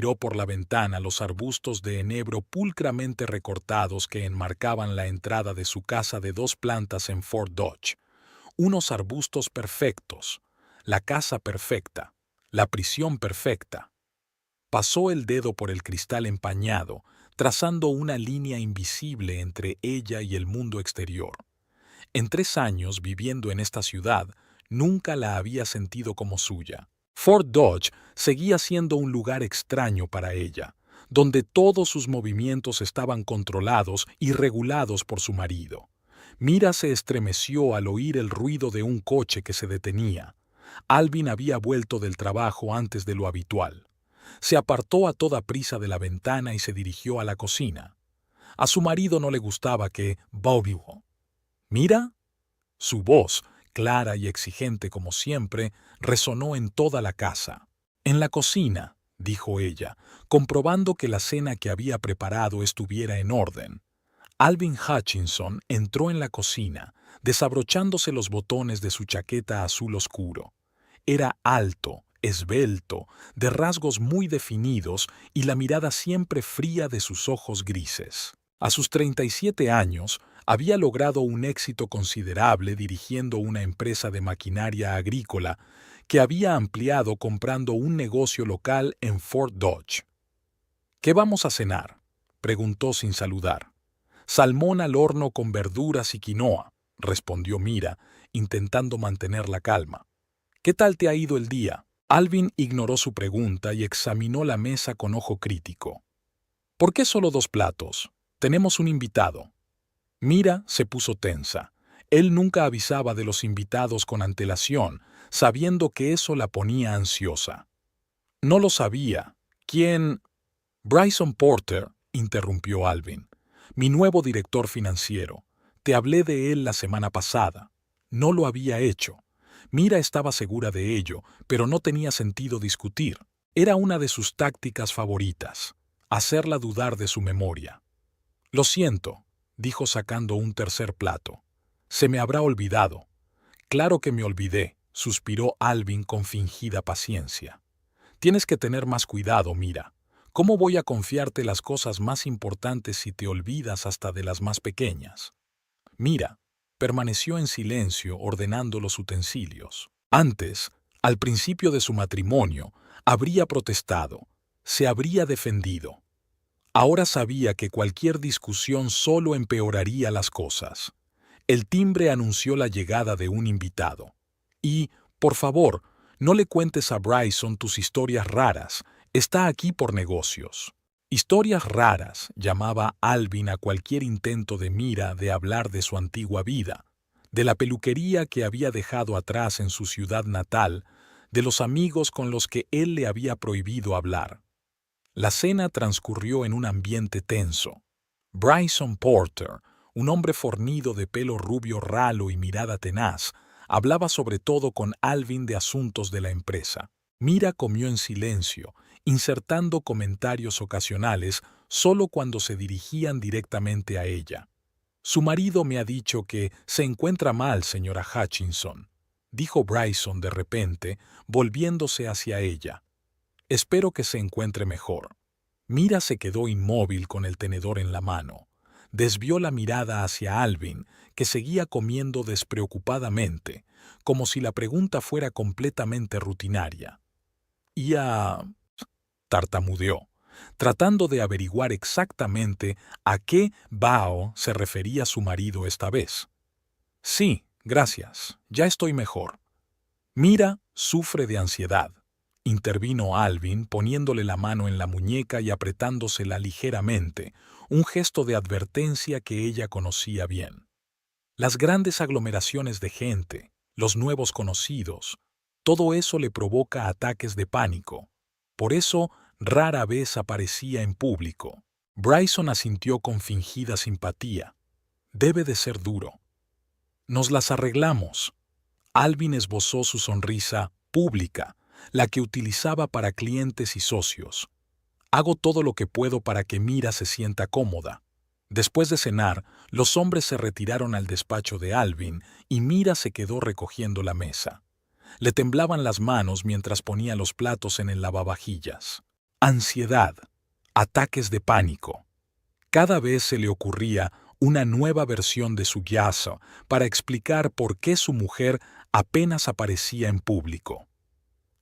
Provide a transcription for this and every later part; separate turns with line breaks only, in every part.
Miró por la ventana los arbustos de enebro pulcramente recortados que enmarcaban la entrada de su casa de 2 plantas en Fort Dodge. Unos arbustos perfectos, la casa perfecta, la prisión perfecta. Pasó el dedo por el cristal empañado, trazando una línea invisible entre ella y el mundo exterior. En 3 años viviendo en esta ciudad, nunca la había sentido como suya. Fort Dodge seguía siendo un lugar extraño para ella, donde todos sus movimientos estaban controlados y regulados por su marido. Mira se estremeció al oír el ruido de un coche que se detenía. Alvin había vuelto del trabajo antes de lo habitual. Se apartó a toda prisa de la ventana y se dirigió a la cocina. A su marido no le gustaba que Bobby. ¿Mira? Su voz, clara y exigente como siempre, resonó en toda la casa. En la cocina, dijo ella, comprobando que la cena que había preparado estuviera en orden. Alvin Hutchinson entró en la cocina, desabrochándose los botones de su chaqueta azul oscuro. Era alto, esbelto, de rasgos muy definidos y la mirada siempre fría de sus ojos grises. A sus 37 años, había logrado un éxito considerable dirigiendo una empresa de maquinaria agrícola que había ampliado comprando un negocio local en Fort Dodge. ¿Qué vamos a cenar?, preguntó sin saludar. Salmón al horno con verduras y quinoa, respondió Mira, intentando mantener la calma. ¿Qué tal te ha ido el día? Alvin ignoró su pregunta y examinó la mesa con ojo crítico. ¿Por qué solo 2 platos? Tenemos un invitado. Mira se puso tensa. Él nunca avisaba de los invitados con antelación, sabiendo que eso la ponía ansiosa. No lo sabía. ¿Quién? Bryson Porter, interrumpió Alvin. Mi nuevo director financiero. Te hablé de él la semana pasada. No lo había hecho. Mira estaba segura de ello, pero no tenía sentido discutir. Era una de sus tácticas favoritas, hacerla dudar de su memoria. Lo siento, dijo sacando un 3 plato. Se me habrá olvidado. Claro que me olvidé, suspiró Alvin con fingida paciencia. Tienes que tener más cuidado, Mira. ¿Cómo voy a confiarte las cosas más importantes si te olvidas hasta de las más pequeñas? Mira, permaneció en silencio ordenando los utensilios. Antes, al principio de su matrimonio, habría protestado, se habría defendido. Ahora sabía que cualquier discusión solo empeoraría las cosas. El timbre anunció la llegada de un invitado. Y, por favor, no le cuentes a Bryson tus historias raras, está aquí por negocios. Historias raras, llamaba Alvin a cualquier intento de Mira de hablar de su antigua vida, de la peluquería que había dejado atrás en su ciudad natal, de los amigos con los que él le había prohibido hablar. La cena transcurrió en un ambiente tenso. Bryson Porter, un hombre fornido de pelo rubio ralo y mirada tenaz, hablaba sobre todo con Alvin de asuntos de la empresa. Mira comió en silencio, insertando comentarios ocasionales solo cuando se dirigían directamente a ella. Su marido me ha dicho que se encuentra mal, señora Hutchinson, dijo Bryson de repente, volviéndose hacia ella. Espero que se encuentre mejor. Mira se quedó inmóvil con el tenedor en la mano. Desvió la mirada hacia Alvin, que seguía comiendo despreocupadamente, como si la pregunta fuera completamente rutinaria. Tartamudeó, tratando de averiguar exactamente a qué Bao se refería su marido esta vez. Sí, gracias, ya estoy mejor. Mira sufre de ansiedad, intervino Alvin poniéndole la mano en la muñeca y apretándosela ligeramente, un gesto de advertencia que ella conocía bien. Las grandes aglomeraciones de gente, los nuevos conocidos, todo eso le provoca ataques de pánico. Por eso, rara vez aparecía en público. Bryson asintió con fingida simpatía. Debe de ser duro. Nos las arreglamos. Alvin esbozó su sonrisa pública, la que utilizaba para clientes y socios. Hago todo lo que puedo para que Mira se sienta cómoda. Después de cenar, los hombres se retiraron al despacho de Alvin y Mira se quedó recogiendo la mesa. Le temblaban las manos mientras ponía los platos en el lavavajillas. Ansiedad, ataques de pánico. Cada vez se le ocurría una nueva versión de su caso para explicar por qué su mujer apenas aparecía en público.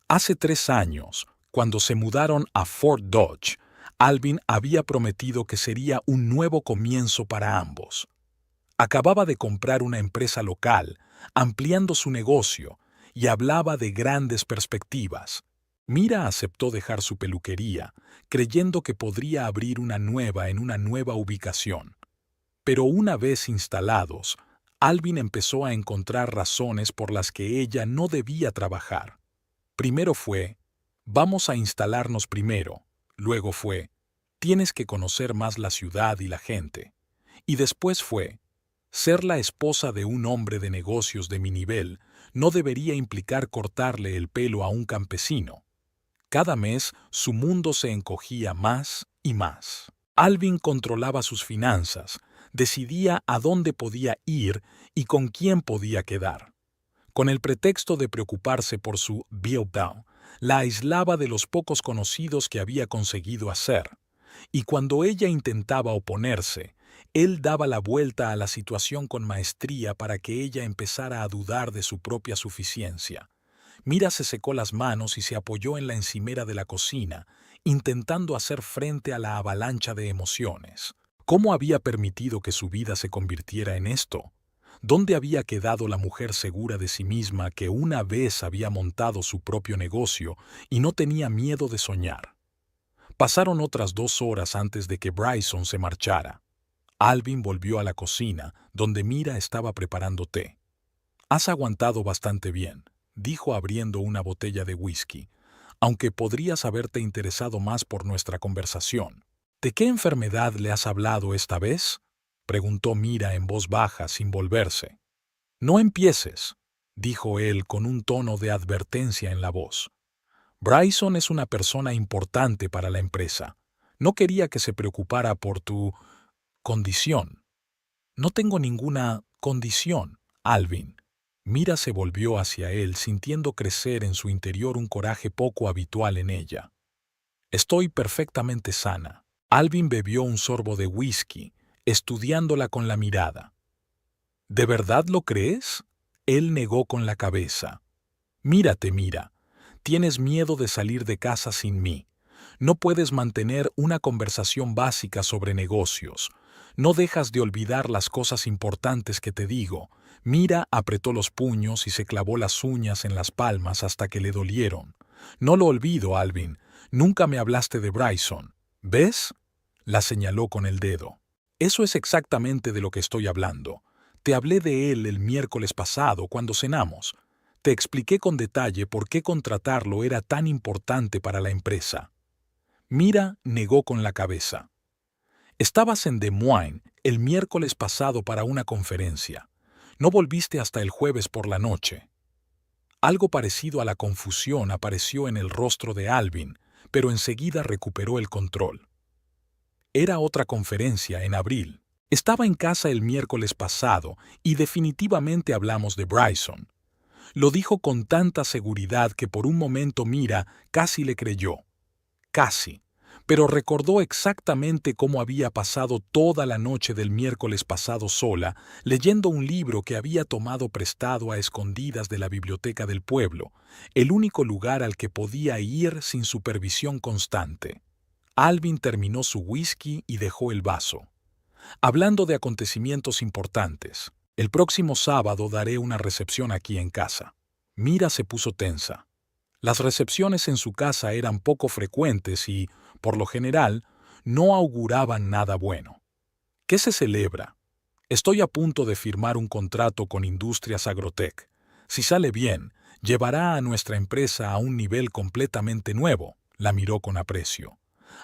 Hace 3 años, cuando se mudaron a Fort Dodge, Alvin había prometido que sería un nuevo comienzo para ambos. Acababa de comprar una empresa local, ampliando su negocio, y hablaba de grandes perspectivas. Mira aceptó dejar su peluquería, creyendo que podría abrir una nueva en una nueva ubicación. Pero una vez instalados, Alvin empezó a encontrar razones por las que ella no debía trabajar. Primero fue, vamos a instalarnos primero. Luego fue, tienes que conocer más la ciudad y la gente. Y después fue, ser la esposa de un hombre de negocios de mi nivel no debería implicar cortarle el pelo a un campesino. Cada mes su mundo se encogía más y más. Alvin controlaba sus finanzas, decidía a dónde podía ir y con quién podía quedar. Con el pretexto de preocuparse por su build-down, la aislaba de los pocos conocidos que había conseguido hacer. Y cuando ella intentaba oponerse, él daba la vuelta a la situación con maestría para que ella empezara a dudar de su propia suficiencia. Mira se secó las manos y se apoyó en la encimera de la cocina, intentando hacer frente a la avalancha de emociones. ¿Cómo había permitido que su vida se convirtiera en esto? ¿Dónde había quedado la mujer segura de sí misma que una vez había montado su propio negocio y no tenía miedo de soñar? Pasaron otras 2 horas antes de que Bryson se marchara. Alvin volvió a la cocina, donde Mira estaba preparando té. «Has aguantado bastante bien», dijo abriendo una botella de whisky, «aunque podrías haberte interesado más por nuestra conversación». «¿De qué enfermedad le has hablado esta vez?», preguntó Mira en voz baja sin volverse. «No empieces», dijo él con un tono de advertencia en la voz. «Bryson es una persona importante para la empresa. No quería que se preocupara por tu condición». «No tengo ninguna condición, Alvin». Mira se volvió hacia él sintiendo crecer en su interior un coraje poco habitual en ella. «Estoy perfectamente sana». Alvin bebió un sorbo de whisky, estudiándola con la mirada. «¿De verdad lo crees?». Él negó con la cabeza. «Mírate, Mira. Tienes miedo de salir de casa sin mí. No puedes mantener una conversación básica sobre negocios. No dejas de olvidar las cosas importantes que te digo». Mira apretó los puños y se clavó las uñas en las palmas hasta que le dolieron. «No lo olvido, Alvin. Nunca me hablaste de Bryson. ¿Ves?». La señaló con el dedo. «Eso es exactamente de lo que estoy hablando. Te hablé de él el miércoles pasado cuando cenamos. Te expliqué con detalle por qué contratarlo era tan importante para la empresa». Mira negó con la cabeza. «Estabas en Des Moines el miércoles pasado para una conferencia. No volviste hasta el jueves por la noche». Algo parecido a la confusión apareció en el rostro de Alvin, pero enseguida recuperó el control. Era otra conferencia en abril. Estaba en casa el miércoles pasado y definitivamente hablamos de Bryson. Lo dijo con tanta seguridad que por un momento Mira casi le creyó. Casi. Pero recordó exactamente cómo había pasado toda la noche del miércoles pasado sola, leyendo un libro que había tomado prestado a escondidas de la biblioteca del pueblo, el único lugar al que podía ir sin supervisión constante. Alvin terminó su whisky y dejó el vaso. «Hablando de acontecimientos importantes, el próximo sábado daré una recepción aquí en casa». Mira se puso tensa. Las recepciones en su casa eran poco frecuentes y, por lo general, no auguraban nada bueno. «¿Qué se celebra?». «Estoy a punto de firmar un contrato con Industrias Agrotech. Si sale bien, llevará a nuestra empresa a un nivel completamente nuevo». La miró con aprecio.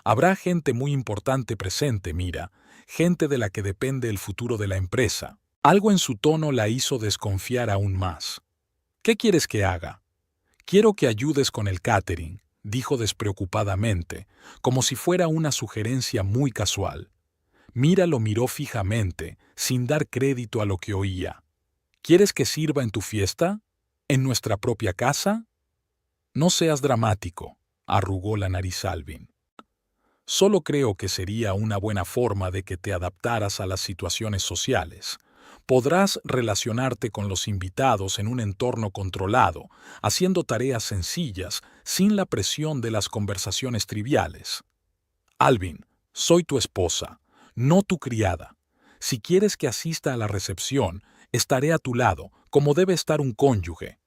«Habrá gente muy importante presente, Mira, gente de la que depende el futuro de la empresa». Algo en su tono la hizo desconfiar aún más. «¿Qué quieres que haga?». «Quiero que ayudes con el catering», dijo despreocupadamente, como si fuera una sugerencia muy casual. Mira lo miró fijamente, sin dar crédito a lo que oía. «¿Quieres que sirva en tu fiesta? ¿En nuestra propia casa?». «No seas dramático», arrugó la nariz Alvin. Solo creo que sería una buena forma de que te adaptaras a las situaciones sociales. Podrás relacionarte con los invitados en un entorno controlado, haciendo tareas sencillas, sin la presión de las conversaciones triviales. Alvin, soy tu esposa, no tu criada. Si quieres que asista a la recepción, estaré a tu lado, como debe estar un cónyuge.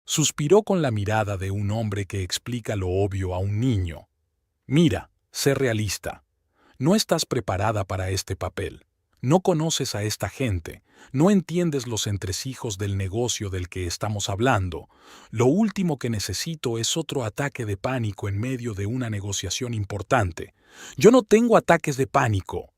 Suspiró con la mirada de un hombre que explica lo obvio a un niño. Mira, sé realista. No estás preparada para este papel. No conoces a esta gente, no entiendes los entresijos del negocio del que estamos hablando. Lo último que necesito es otro ataque de pánico en medio de una negociación importante. Yo no tengo ataques de pánico.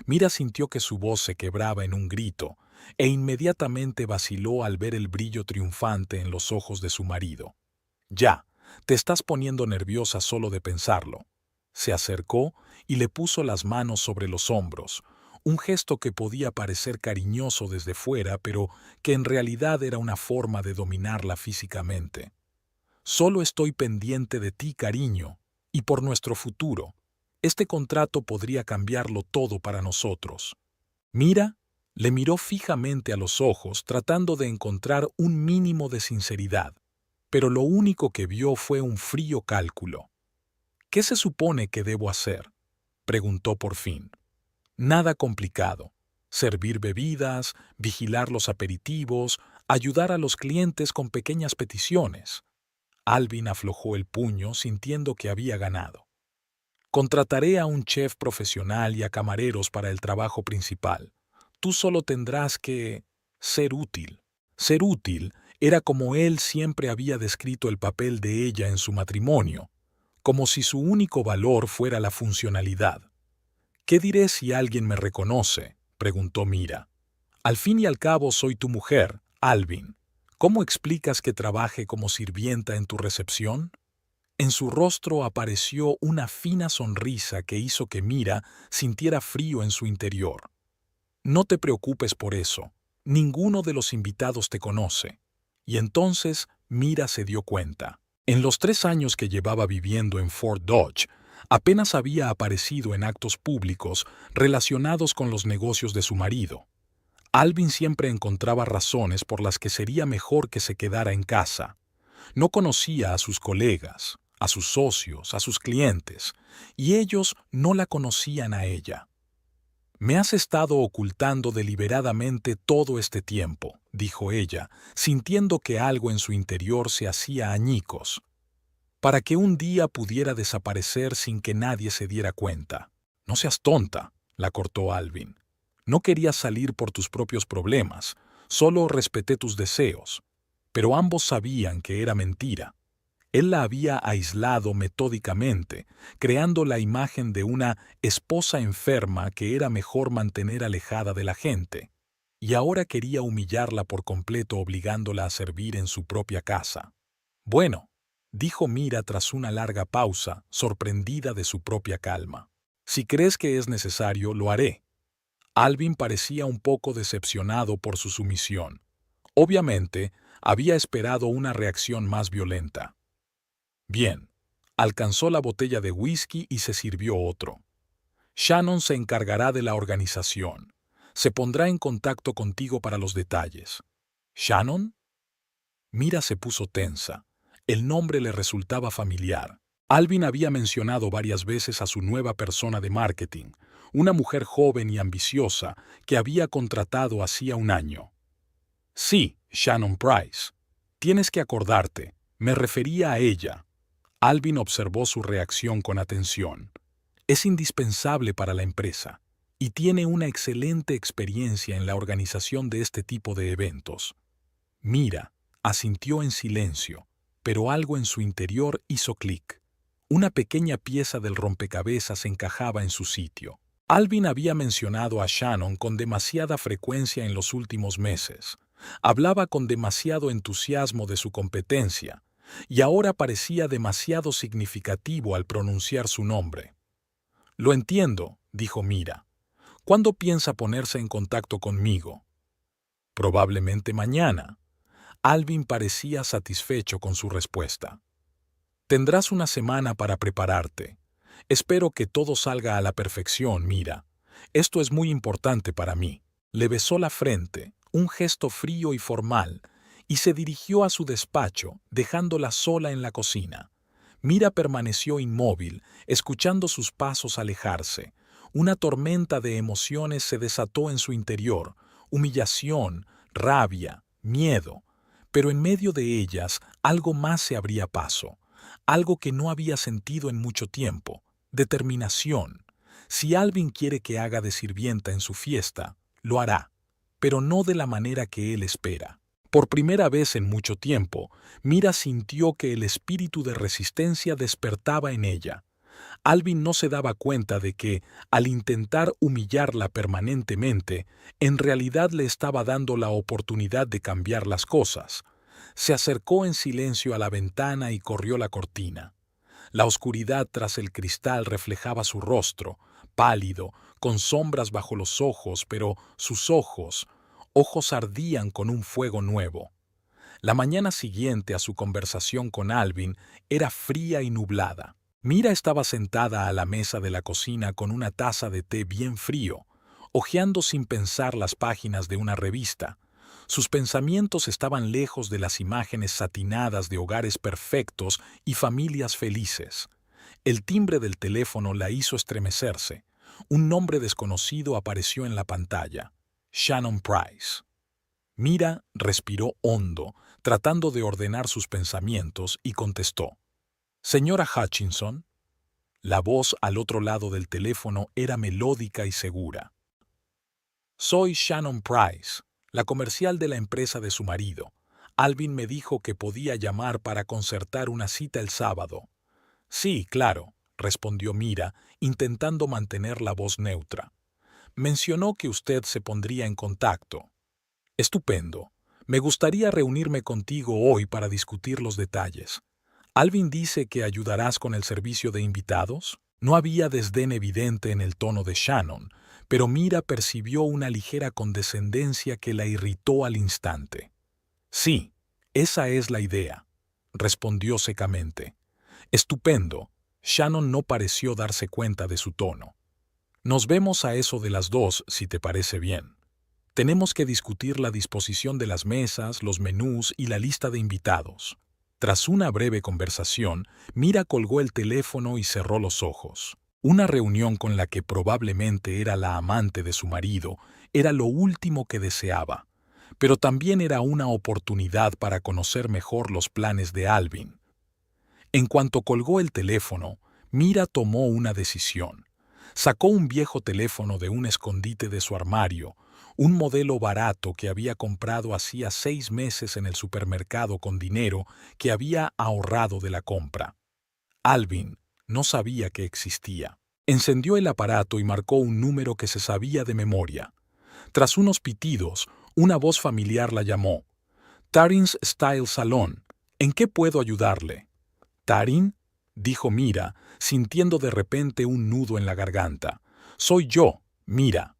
Mira sintió que su voz se quebraba en un grito, e inmediatamente vaciló al ver el brillo triunfante en los ojos de su marido. Ya, te estás poniendo nerviosa solo de pensarlo. Se acercó y le puso las manos sobre los hombros, un gesto que podía parecer cariñoso desde fuera, pero que en realidad era una forma de dominarla físicamente. Solo estoy pendiente de ti, cariño, y por nuestro futuro. Este contrato podría cambiarlo todo para nosotros. Mira, le miró fijamente a los ojos, tratando de encontrar un mínimo de sinceridad, pero lo único que vio fue un frío cálculo. ¿Qué se supone que debo hacer?, preguntó por fin. Nada complicado. Servir bebidas, vigilar los aperitivos, ayudar a los clientes con pequeñas peticiones. Alvin aflojó el puño sintiendo que había ganado. Contrataré a un chef profesional y a camareros para el trabajo principal. Tú solo tendrás que ser útil. Ser útil era como él siempre había descrito el papel de ella en su matrimonio, como si su único valor fuera la funcionalidad. ¿Qué diré si alguien me reconoce?, preguntó Mira. Al fin y al cabo soy tu mujer, Alvin. ¿Cómo explicas que trabaje como sirvienta en tu recepción? En su rostro apareció una fina sonrisa que hizo que Mira sintiera frío en su interior. No te preocupes por eso. Ninguno de los invitados te conoce. Y entonces Mira se dio cuenta. En los 3 años que llevaba viviendo en Fort Dodge, apenas había aparecido en actos públicos relacionados con los negocios de su marido. Alvin siempre encontraba razones por las que sería mejor que se quedara en casa. No conocía a sus colegas, a sus socios, a sus clientes, y ellos no la conocían a ella. Me has estado ocultando deliberadamente todo este tiempo, dijo ella, sintiendo que algo en su interior se hacía añicos, para que un día pudiera desaparecer sin que nadie se diera cuenta. No seas tonta, la cortó Alvin. No querías salir por tus propios problemas, solo respeté tus deseos. Pero ambos sabían que era mentira. Él la había aislado metódicamente, creando la imagen de una esposa enferma que era mejor mantener alejada de la gente, y ahora quería humillarla por completo obligándola a servir en su propia casa. Bueno, dijo Mira tras una larga pausa, sorprendida de su propia calma. Si crees que es necesario, lo haré. Alvin parecía un poco decepcionado por su sumisión. Obviamente, había esperado una reacción más violenta. Bien, alcanzó la botella de whisky y se sirvió otro. Shannon se encargará de la organización. Se pondrá en contacto contigo para los detalles. ¿Shannon? Mira se puso tensa. El nombre le resultaba familiar. Alvin había mencionado varias veces a su nueva persona de marketing, una mujer joven y ambiciosa que había contratado hacía un año. Sí, Shannon Price. Tienes que acordarte, me refería a ella. Alvin observó su reacción con atención. Es indispensable para la empresa y tiene una excelente experiencia en la organización de este tipo de eventos. Mira, asintió en silencio, pero algo en su interior hizo clic. Una pequeña pieza del rompecabezas encajaba en su sitio. Alvin había mencionado a Shannon con demasiada frecuencia en los últimos meses. Hablaba con demasiado entusiasmo de su competencia, y ahora parecía demasiado significativo al pronunciar su nombre. Lo entiendo, dijo Mira. ¿Cuándo piensa ponerse en contacto conmigo? Probablemente mañana. Alvin parecía satisfecho con su respuesta. Tendrás una semana para prepararte. Espero que todo salga a la perfección, Mira. Esto es muy importante para mí. Le besó la frente, un gesto frío y formal, y se dirigió a su despacho, dejándola sola en la cocina. Mira permaneció inmóvil, escuchando sus pasos alejarse. Una tormenta de emociones se desató en su interior, humillación, rabia, miedo. Pero en medio de ellas algo más se abría paso, algo que no había sentido en mucho tiempo: determinación. Si Alvin quiere que haga de sirvienta en su fiesta, lo hará, pero no de la manera que él espera. Por primera vez en mucho tiempo, Mira sintió que el espíritu de resistencia despertaba en ella. Alvin no se daba cuenta de que, al intentar humillarla permanentemente, en realidad le estaba dando la oportunidad de cambiar las cosas. Se acercó en silencio a la ventana y corrió la cortina. La oscuridad tras el cristal reflejaba su rostro, pálido, con sombras bajo los ojos, pero sus ojos ardían con un fuego nuevo. La mañana siguiente a su conversación con Alvin era fría y nublada. Mira estaba sentada a la mesa de la cocina con una taza de té bien frío, hojeando sin pensar las páginas de una revista. Sus pensamientos estaban lejos de las imágenes satinadas de hogares perfectos y familias felices. El timbre del teléfono la hizo estremecerse. Un nombre desconocido apareció en la pantalla: Shannon Price. Mira respiró hondo, tratando de ordenar sus pensamientos, y contestó: «Señora Hutchinson». La voz al otro lado del teléfono era melódica y segura. «Soy Shannon Price, la comercial de la empresa de su marido. Alvin me dijo que podía llamar para concertar una cita el sábado». «Sí, claro», respondió Mira, intentando mantener la voz neutra. «Mencionó que usted se pondría en contacto». «Estupendo. Me gustaría reunirme contigo hoy para discutir los detalles. Alvin dice que ayudarás con el servicio de invitados». No había desdén evidente en el tono de Shannon, pero Mira percibió una ligera condescendencia que la irritó al instante. «Sí, esa es la idea», respondió secamente. «Estupendo». Shannon no pareció darse cuenta de su tono. «Nos vemos a eso de las 2, si te parece bien. Tenemos que discutir la disposición de las mesas, los menús y la lista de invitados». Tras una breve conversación, Mira colgó el teléfono y cerró los ojos. Una reunión con la que probablemente era la amante de su marido era lo último que deseaba, pero también era una oportunidad para conocer mejor los planes de Alvin. En cuanto colgó el teléfono, Mira tomó una decisión. Sacó un viejo teléfono de un escondite de su armario, un modelo barato que había comprado hacía 6 meses en el supermercado con dinero que había ahorrado de la compra. Alvin no sabía que existía. Encendió el aparato y marcó un número que se sabía de memoria. Tras unos pitidos, una voz familiar la llamó. «Tarin's Style Salon. ¿En qué puedo ayudarle?» «¿Tarin?», dijo Mira, sintiendo de repente un nudo en la garganta. «Soy yo, Mira».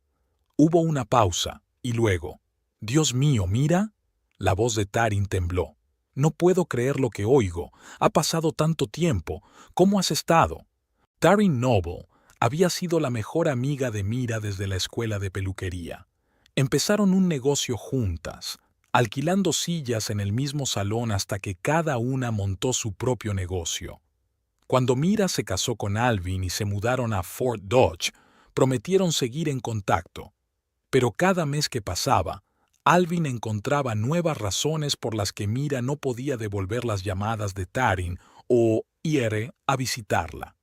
Hubo una pausa, y luego: «Dios mío, Mira». La voz de Tarin tembló. «No puedo creer lo que oigo. Ha pasado tanto tiempo. ¿Cómo has estado?» Tarin Noble había sido la mejor amiga de Mira desde la escuela de peluquería. Empezaron un negocio juntas, alquilando sillas en el mismo salón hasta que cada una montó su propio negocio. Cuando Mira se casó con Alvin y se mudaron a Fort Dodge, prometieron seguir en contacto. Pero cada mes que pasaba, Alvin encontraba nuevas razones por las que Mira no podía devolver las llamadas de Tarin o ir a visitarla.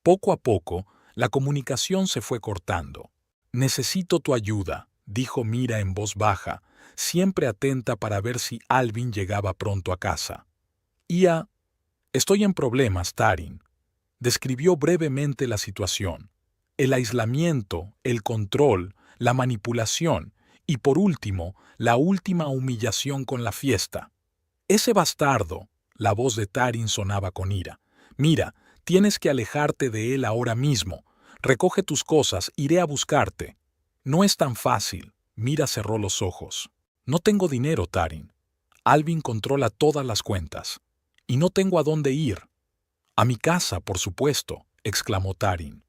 Poco a poco, la comunicación se fue cortando. «Necesito tu ayuda», dijo Mira en voz baja, siempre atenta para ver si Alvin llegaba pronto a casa. «Estoy en problemas, Tarin». Describió brevemente la situación: el aislamiento, el control, la manipulación y, por último, la última humillación con la fiesta. «Ese bastardo», la voz de Tarin sonaba con ira. «Mira, tienes que alejarte de él ahora mismo. Recoge tus cosas, iré a buscarte». «No es tan fácil». Mira cerró los ojos. «No tengo dinero, Tarin. Alvin controla todas las cuentas. Y no tengo a dónde ir». «A mi casa, por supuesto. exclamó Tarin.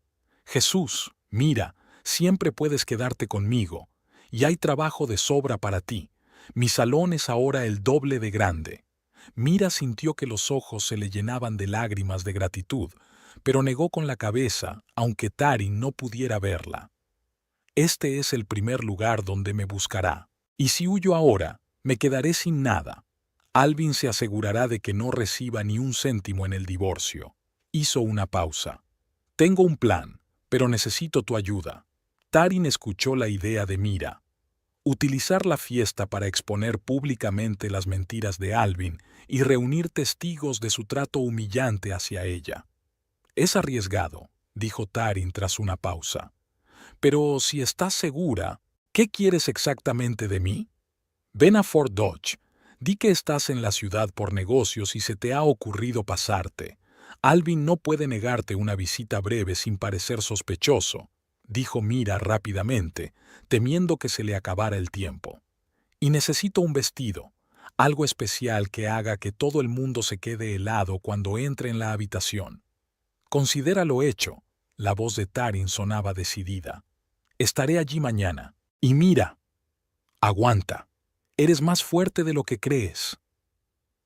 Jesús, mira, siempre puedes quedarte conmigo, y hay trabajo de sobra para ti. Mi salón es ahora el doble de grande. Mira sintió que los ojos se le llenaban de lágrimas de gratitud, pero negó con la cabeza, aunque Tarin no pudiera verla. Este es el primer lugar donde me buscará. Y si huyo ahora, me quedaré sin nada. Alvin se asegurará de que no reciba ni un céntimo en el divorcio. Hizo una pausa. Tengo un plan, pero necesito tu ayuda. Tarin escuchó la idea de Mira. Utilizar la fiesta para exponer públicamente las mentiras de Alvin y reunir testigos de su trato humillante hacia ella. Es arriesgado, dijo Tarin tras una pausa. Pero si estás segura, ¿qué quieres exactamente de mí? Ven a Fort Dodge. Di que estás en la ciudad por negocios y se te ha ocurrido pasarte. Alvin no puede negarte una visita breve sin parecer sospechoso, dijo Mira rápidamente, temiendo que se le acabara el tiempo. Y necesito un vestido, algo especial que haga que todo el mundo se quede helado cuando entre en la habitación. Considéralo hecho. La voz de Tarin sonaba decidida. Estaré allí mañana. Y Mira, aguanta. Eres más fuerte de lo que crees.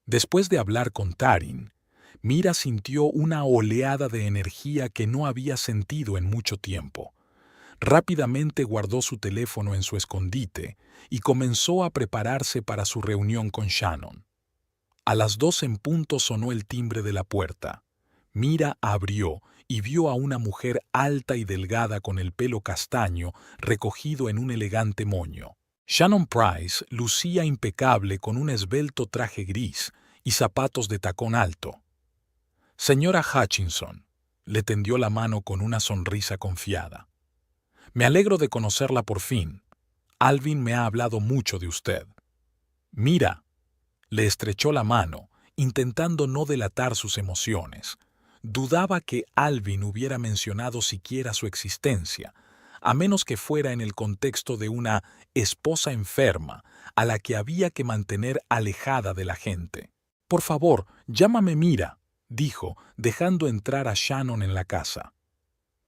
Después de hablar con Tarin, Mira sintió una oleada de energía que no había sentido en mucho tiempo. Rápidamente guardó su teléfono en su escondite y comenzó a prepararse para su reunión con Shannon. A las 2 en punto sonó el timbre de la puerta. Mira abrió y vio a una mujer alta y delgada con el pelo castaño recogido en un elegante moño. Shannon Price lucía impecable con un esbelto traje gris y zapatos de tacón alto. Señora Hutchinson, le tendió la mano con una sonrisa confiada. Me alegro de conocerla por fin. Alvin me ha hablado mucho de usted. Mira, le estrechó la mano, intentando no delatar sus emociones. Dudaba que Alvin hubiera mencionado siquiera su existencia, a menos que fuera en el contexto de una esposa enferma a la que había que mantener alejada de la gente. Por favor, llámame Mira, dijo, dejando entrar a Shannon en la casa.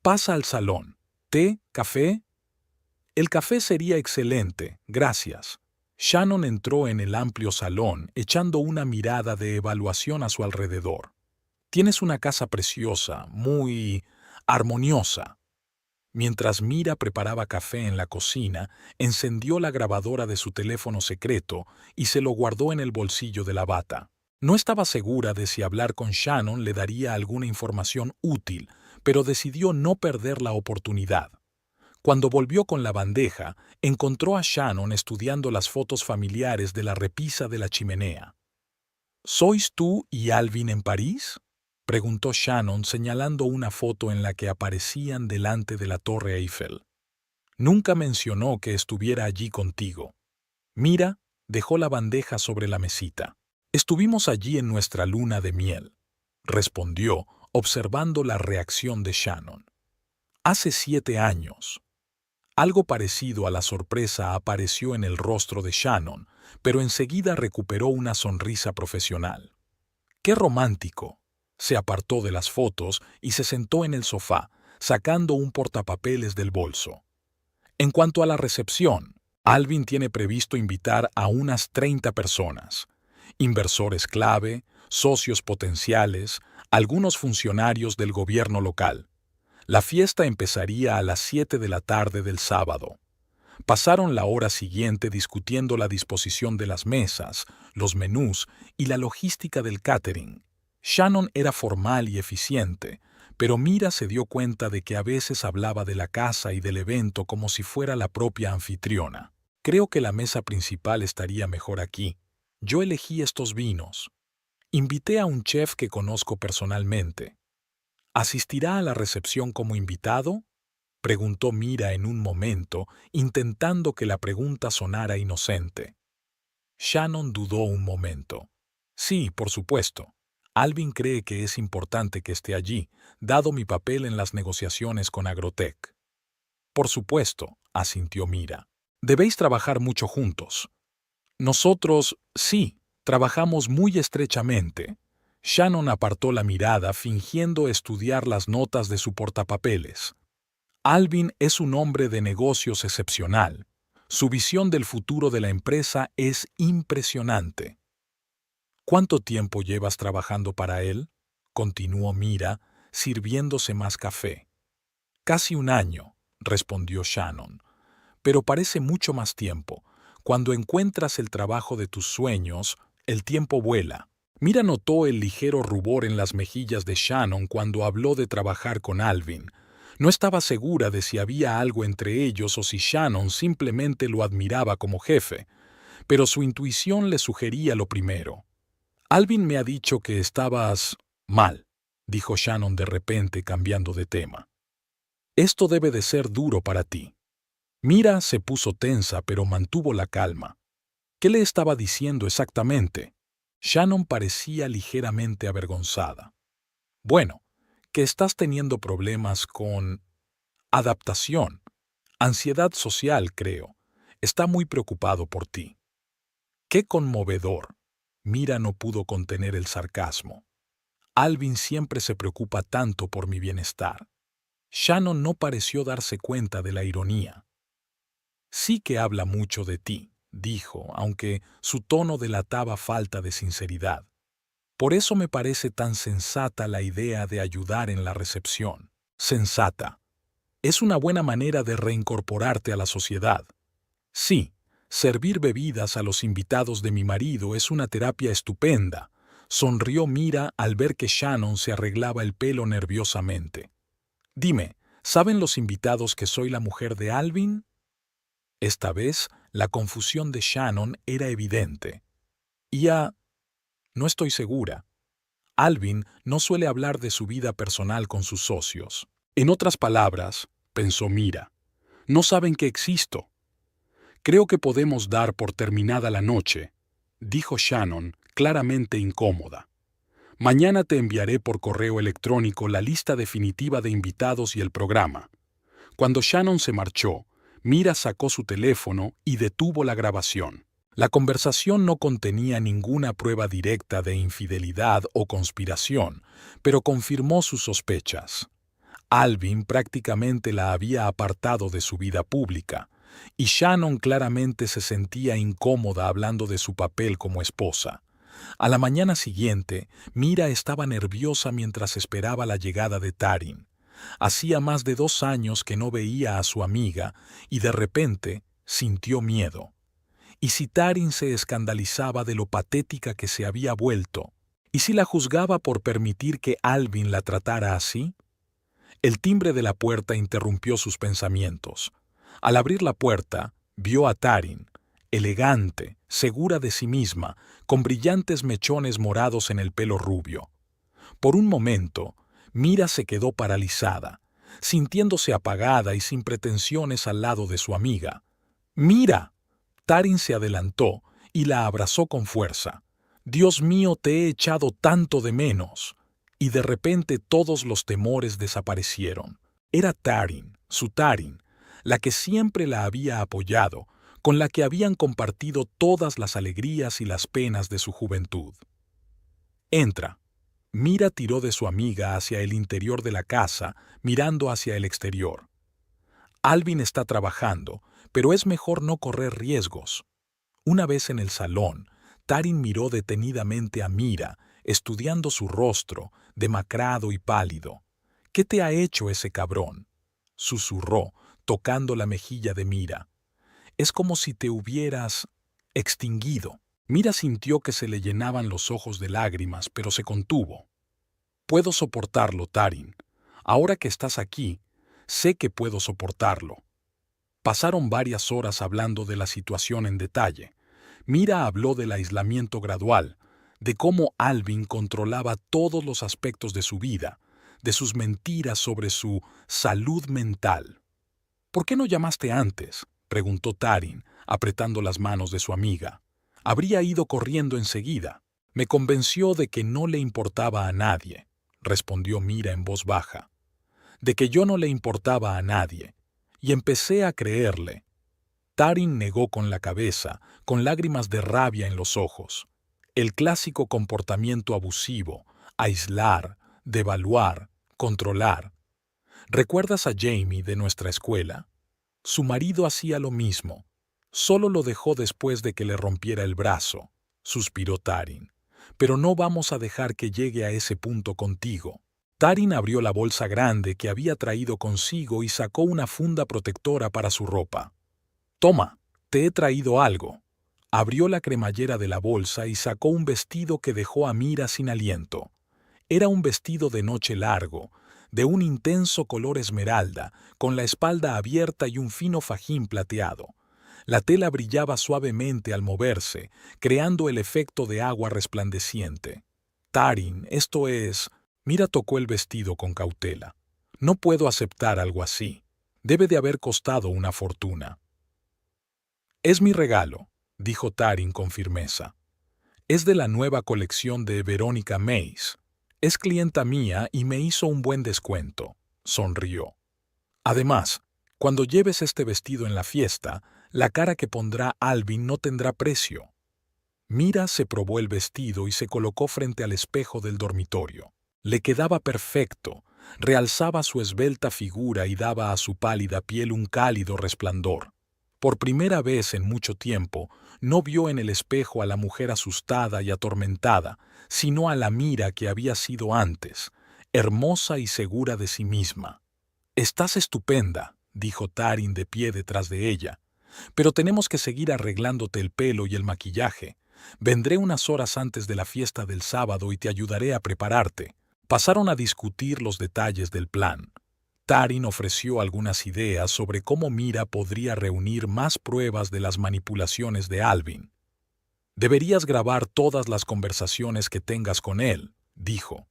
Pasa al salón. ¿Té? ¿Café? El café sería excelente, gracias. Shannon entró en el amplio salón, echando una mirada de evaluación a su alrededor. Tienes una casa preciosa, muy armoniosa. Mientras Mira preparaba café en la cocina, encendió la grabadora de su teléfono secreto y se lo guardó en el bolsillo de la bata. No estaba segura de si hablar con Shannon le daría alguna información útil, pero decidió no perder la oportunidad. Cuando volvió con la bandeja, encontró a Shannon estudiando las fotos familiares de la repisa de la chimenea. ¿Sois tú y Alvin en París?, preguntó Shannon señalando una foto en la que aparecían delante de la Torre Eiffel. Nunca mencionó que estuviera allí contigo. Mira, dejó la bandeja sobre la mesita. Estuvimos allí en nuestra luna de miel, respondió, observando la reacción de Shannon. Hace 7 años. Algo parecido a la sorpresa apareció en el rostro de Shannon, pero enseguida recuperó una sonrisa profesional. ¡Qué romántico! Se apartó de las fotos y se sentó en el sofá, sacando un portapapeles del bolso. En cuanto a la recepción, Alvin tiene previsto invitar a unas 30 personas. Inversores clave, socios potenciales, algunos funcionarios del gobierno local. La fiesta empezaría a las 7 de la tarde del sábado. Pasaron la hora siguiente discutiendo la disposición de las mesas, los menús y la logística del catering. Shannon era formal y eficiente, pero Mira se dio cuenta de que a veces hablaba de la casa y del evento como si fuera la propia anfitriona. Creo que la mesa principal estaría mejor aquí. Yo elegí estos vinos. Invité a un chef que conozco personalmente. ¿Asistirá a la recepción como invitado?, preguntó Mira en un momento, intentando que la pregunta sonara inocente. Shannon dudó un momento. Sí, por supuesto. Alvin cree que es importante que esté allí, dado mi papel en las negociaciones con Agrotech. Por supuesto, asintió Mira. Debéis trabajar mucho juntos. Nosotros, sí, trabajamos muy estrechamente. Shannon apartó la mirada fingiendo estudiar las notas de su portapapeles. Alvin es un hombre de negocios excepcional. Su visión del futuro de la empresa es impresionante. ¿Cuánto tiempo llevas trabajando para él?, continuó Mira, sirviéndose más café. Casi 1 año, respondió Shannon. Pero parece mucho más tiempo. Cuando encuentras el trabajo de tus sueños, el tiempo vuela. Mira notó el ligero rubor en las mejillas de Shannon cuando habló de trabajar con Alvin. No estaba segura de si había algo entre ellos o si Shannon simplemente lo admiraba como jefe, pero su intuición le sugería lo primero. Alvin me ha dicho que estabas mal, dijo Shannon de repente cambiando de tema. Esto debe de ser duro para ti. Mira se puso tensa pero mantuvo la calma. ¿Qué le estaba diciendo exactamente? Shannon parecía ligeramente avergonzada. Bueno, que estás teniendo problemas con adaptación, ansiedad social, creo. Está muy preocupado por ti. ¡Qué conmovedor! Mira no pudo contener el sarcasmo. Alvin siempre se preocupa tanto por mi bienestar. Shannon no pareció darse cuenta de la ironía. Sí que habla mucho de ti, dijo, aunque su tono delataba falta de sinceridad. Por eso me parece tan sensata la idea de ayudar en la recepción. Sensata. Es una buena manera de reincorporarte a la sociedad. Sí, servir bebidas a los invitados de mi marido es una terapia estupenda, sonrió Mira al ver que Shannon se arreglaba el pelo nerviosamente. Dime, ¿saben los invitados que soy la mujer de Alvin? Esta vez, la confusión de Shannon era evidente. No estoy segura. Alvin no suele hablar de su vida personal con sus socios. En otras palabras, pensó Mira, no saben que existo. Creo que podemos dar por terminada la noche, dijo Shannon, claramente incómoda. Mañana te enviaré por correo electrónico la lista definitiva de invitados y el programa. Cuando Shannon se marchó, Mira sacó su teléfono y detuvo la grabación. La conversación no contenía ninguna prueba directa de infidelidad o conspiración, pero confirmó sus sospechas. Alvin prácticamente la había apartado de su vida pública, y Shannon claramente se sentía incómoda hablando de su papel como esposa. A la mañana siguiente, Mira estaba nerviosa mientras esperaba la llegada de Tarin. Hacía más de 2 años que no veía a su amiga y de repente sintió miedo. ¿Y si Tarin se escandalizaba de lo patética que se había vuelto? ¿Y si la juzgaba por permitir que Alvin la tratara así? El timbre de la puerta interrumpió sus pensamientos. Al abrir la puerta, vio a Tarin, elegante, segura de sí misma, con brillantes mechones morados en el pelo rubio. Por un momento, Mira se quedó paralizada, sintiéndose apagada y sin pretensiones al lado de su amiga. ¡Mira! Tarin se adelantó y la abrazó con fuerza. «Dios mío, te he echado tanto de menos». Y de repente todos los temores desaparecieron. Era Tarin, su Tarin, la que siempre la había apoyado, con la que habían compartido todas las alegrías y las penas de su juventud. «Entra». Mira tiró de su amiga hacia el interior de la casa, mirando hacia el exterior. Alvin está trabajando, pero es mejor no correr riesgos. Una vez en el salón, Tarin miró detenidamente a Mira, estudiando su rostro, demacrado y pálido. «¿Qué te ha hecho ese cabrón?», susurró, tocando la mejilla de Mira. «Es como si te hubieras extinguido». Mira sintió que se le llenaban los ojos de lágrimas, pero se contuvo. «Puedo soportarlo, Tarin. Ahora que estás aquí, sé que puedo soportarlo». Pasaron varias horas hablando de la situación en detalle. Mira habló del aislamiento gradual, de cómo Alvin controlaba todos los aspectos de su vida, de sus mentiras sobre su salud mental. «¿Por qué no llamaste antes?», preguntó Tarin, apretando las manos de su amiga. «Habría ido corriendo enseguida». «Me convenció de que no le importaba a nadie», respondió Mira en voz baja. «De que yo no le importaba a nadie. Y empecé a creerle». Tarin negó con la cabeza, con lágrimas de rabia en los ojos. El clásico comportamiento abusivo, aislar, devaluar, controlar. ¿Recuerdas a Jamie de nuestra escuela? Su marido hacía lo mismo. Solo lo dejó después de que le rompiera el brazo, suspiró Tarin. Pero no vamos a dejar que llegue a ese punto contigo. Tarin abrió la bolsa grande que había traído consigo y sacó una funda protectora para su ropa. Toma, te he traído algo. Abrió la cremallera de la bolsa y sacó un vestido que dejó a Mira sin aliento. Era un vestido de noche largo, de un intenso color esmeralda, con la espalda abierta y un fino fajín plateado. La tela brillaba suavemente al moverse, creando el efecto de agua resplandeciente. Tarin, esto es... Mira tocó el vestido con cautela. No puedo aceptar algo así. Debe de haber costado una fortuna. Es mi regalo, dijo Tarin con firmeza. Es de la nueva colección de Verónica Mays. Es clienta mía y me hizo un buen descuento. Sonrió. Además, cuando lleves este vestido en la fiesta, la cara que pondrá Alvin no tendrá precio. Mira se probó el vestido y se colocó frente al espejo del dormitorio. Le quedaba perfecto, realzaba su esbelta figura y daba a su pálida piel un cálido resplandor. Por primera vez en mucho tiempo, no vio en el espejo a la mujer asustada y atormentada, sino a la Mira que había sido antes, hermosa y segura de sí misma. «Estás estupenda», dijo Tarin de pie detrás de ella, «pero tenemos que seguir arreglándote el pelo y el maquillaje. Vendré unas horas antes de la fiesta del sábado y te ayudaré a prepararte». Pasaron a discutir los detalles del plan. Tarin ofreció algunas ideas sobre cómo Mira podría reunir más pruebas de las manipulaciones de Alvin. «Deberías grabar todas las conversaciones que tengas con él», dijo.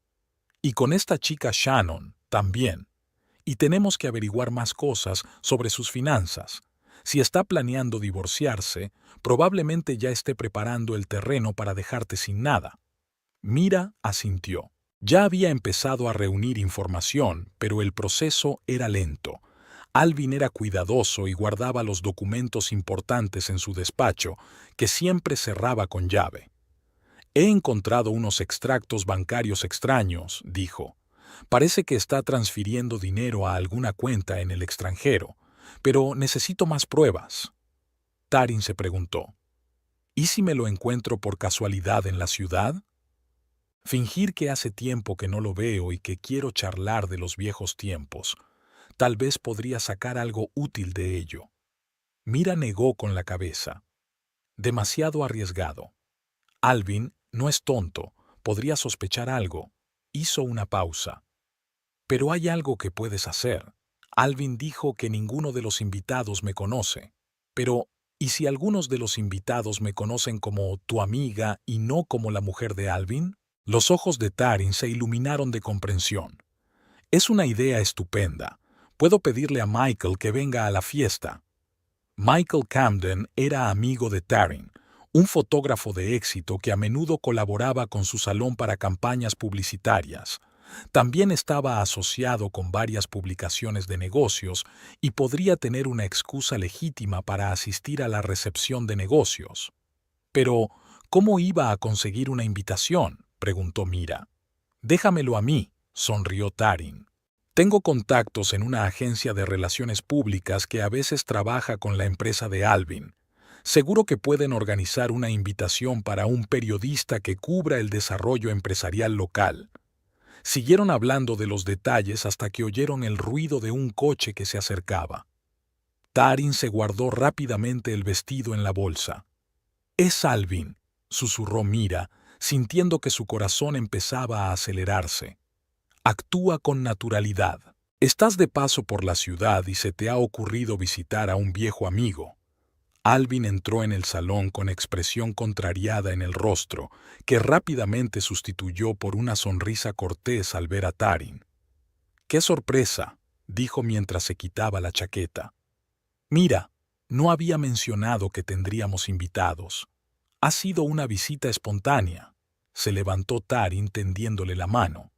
«Y con esta chica Shannon, también. Y tenemos que averiguar más cosas sobre sus finanzas. Si está planeando divorciarse, probablemente ya esté preparando el terreno para dejarte sin nada». Mira asintió. Ya había empezado a reunir información, pero el proceso era lento. Alvin era cuidadoso y guardaba los documentos importantes en su despacho, que siempre cerraba con llave. «He encontrado unos extractos bancarios extraños», dijo. «Parece que está transfiriendo dinero a alguna cuenta en el extranjero, pero necesito más pruebas». Tarin se preguntó, «¿Y si me lo encuentro por casualidad en la ciudad?» Fingir que hace tiempo que no lo veo y que quiero charlar de los viejos tiempos. Tal vez podría sacar algo útil de ello. Mira negó con la cabeza. Demasiado arriesgado. Alvin no es tonto, podría sospechar algo. Hizo una pausa. Pero hay algo que puedes hacer. Alvin dijo que ninguno de los invitados me conoce. Pero, ¿y si algunos de los invitados me conocen como tu amiga y no como la mujer de Alvin? Los ojos de Tarin se iluminaron de comprensión. «Es una idea estupenda. Puedo pedirle a Michael que venga a la fiesta». Michael Camden era amigo de Tarin, un fotógrafo de éxito que a menudo colaboraba con su salón para campañas publicitarias. También estaba asociado con varias publicaciones de negocios y podría tener una excusa legítima para asistir a la recepción de negocios. Pero, ¿cómo iba a conseguir una invitación?, preguntó Mira. «Déjamelo a mí», sonrió Tarin. «Tengo contactos en una agencia de relaciones públicas que a veces trabaja con la empresa de Alvin. Seguro que pueden organizar una invitación para un periodista que cubra el desarrollo empresarial local». Siguieron hablando de los detalles hasta que oyeron el ruido de un coche que se acercaba. Tarin se guardó rápidamente el vestido en la bolsa. «Es Alvin», susurró Mira, sintiendo que su corazón empezaba a acelerarse. «Actúa con naturalidad. Estás de paso por la ciudad y se te ha ocurrido visitar a un viejo amigo». Alvin entró en el salón con expresión contrariada en el rostro, que rápidamente sustituyó por una sonrisa cortés al ver a Tarin. «¡Qué sorpresa!», dijo mientras se quitaba la chaqueta. «Mira, no había mencionado que tendríamos invitados. Ha sido una visita espontánea». Se levantó Tarin tendiéndole la mano.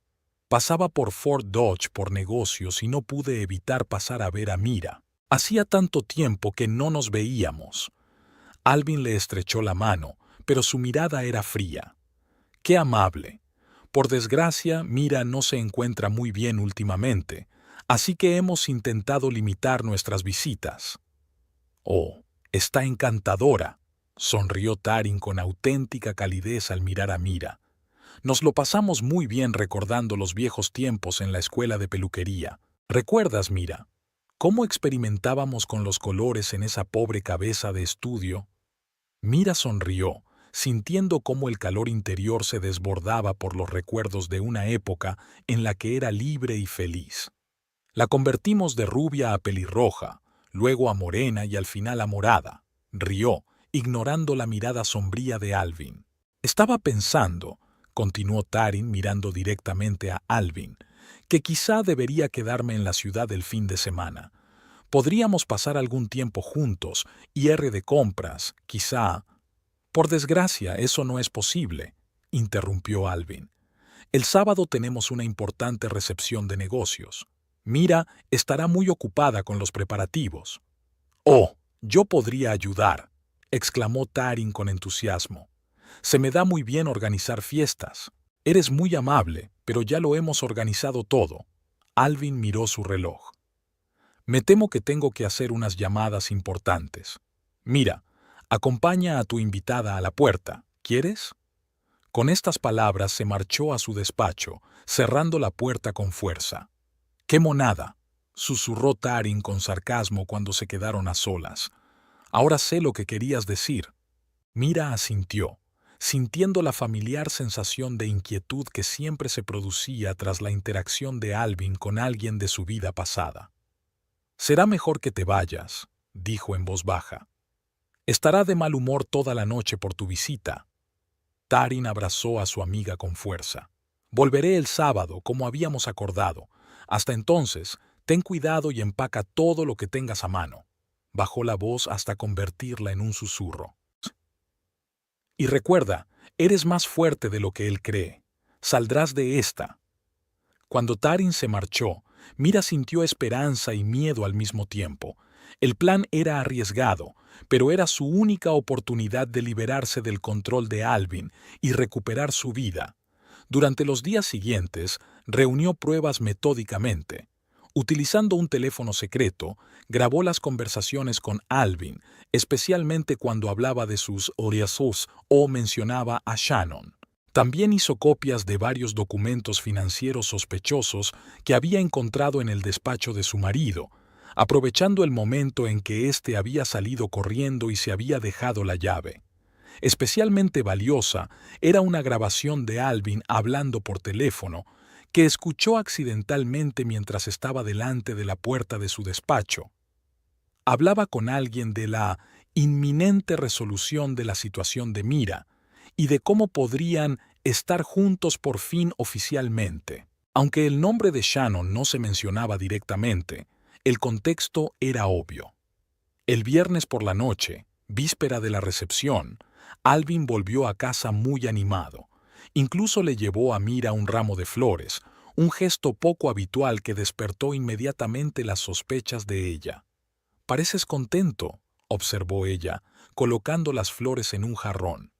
«Pasaba por Fort Dodge por negocios y no pude evitar pasar a ver a Mira. Hacía tanto tiempo que no nos veíamos». Alvin le estrechó la mano, pero su mirada era fría. «Qué amable. Por desgracia, Mira no se encuentra muy bien últimamente, así que hemos intentado limitar nuestras visitas. Oh, está encantadora, sonrió Tarin con auténtica calidez al mirar a Mira. Nos lo pasamos muy bien recordando los viejos tiempos en la escuela de peluquería. ¿Recuerdas, Mira, cómo experimentábamos con los colores en esa pobre cabeza de estudio? Mira sonrió, sintiendo cómo el calor interior se desbordaba por los recuerdos de una época en la que era libre y feliz. La convertimos de rubia a pelirroja, luego a morena y al final a morada. Rió, ignorando la mirada sombría de Alvin. Estaba pensando, continuó Tarin mirando directamente a Alvin, que quizá debería quedarme en la ciudad el fin de semana. Podríamos pasar algún tiempo juntos, ir de compras, quizá. Por desgracia, eso no es posible, interrumpió Alvin. El sábado tenemos una importante recepción de negocios. Mira estará muy ocupada con los preparativos. Oh, yo podría ayudar, exclamó Tarin con entusiasmo. Se me da muy bien organizar fiestas. Eres muy amable, pero ya lo hemos organizado todo. Alvin miró su reloj. Me temo que tengo que hacer unas llamadas importantes. Mira, acompaña a tu invitada a la puerta. ¿Quieres? Con estas palabras se marchó a su despacho, cerrando la puerta con fuerza. ¡Qué monada!, susurró Tarin con sarcasmo cuando se quedaron a solas. Ahora sé lo que querías decir. Mira asintió, sintiendo la familiar sensación de inquietud que siempre se producía tras la interacción de Alvin con alguien de su vida pasada. Será mejor que te vayas, dijo en voz baja. Estará de mal humor toda la noche por tu visita. Tarin abrazó a su amiga con fuerza. Volveré el sábado, como habíamos acordado. Hasta entonces, ten cuidado y empaca todo lo que tengas a mano. Bajó la voz hasta convertirla en un susurro. Y recuerda, eres más fuerte de lo que él cree. Saldrás de esta. Cuando Tarin se marchó, Mira sintió esperanza y miedo al mismo tiempo. El plan era arriesgado, pero era su única oportunidad de liberarse del control de Alvin y recuperar su vida. Durante los días siguientes, reunió pruebas metódicamente. Utilizando un teléfono secreto, grabó las conversaciones con Alvin, especialmente cuando hablaba de sus oriazos o mencionaba a Shannon. También hizo copias de varios documentos financieros sospechosos que había encontrado en el despacho de su marido, aprovechando el momento en que éste había salido corriendo y se había dejado la llave. Especialmente valiosa era una grabación de Alvin hablando por teléfono, que escuchó accidentalmente mientras estaba delante de la puerta de su despacho. Hablaba con alguien de la inminente resolución de la situación de Mira y de cómo podrían estar juntos por fin oficialmente. Aunque el nombre de Shannon no se mencionaba directamente, el contexto era obvio. El viernes por la noche, víspera de la recepción, Alvin volvió a casa muy animado. Incluso le llevó a Mira un ramo de flores, un gesto poco habitual que despertó inmediatamente las sospechas de ella. «Pareces contento», observó ella, colocando las flores en un jarrón.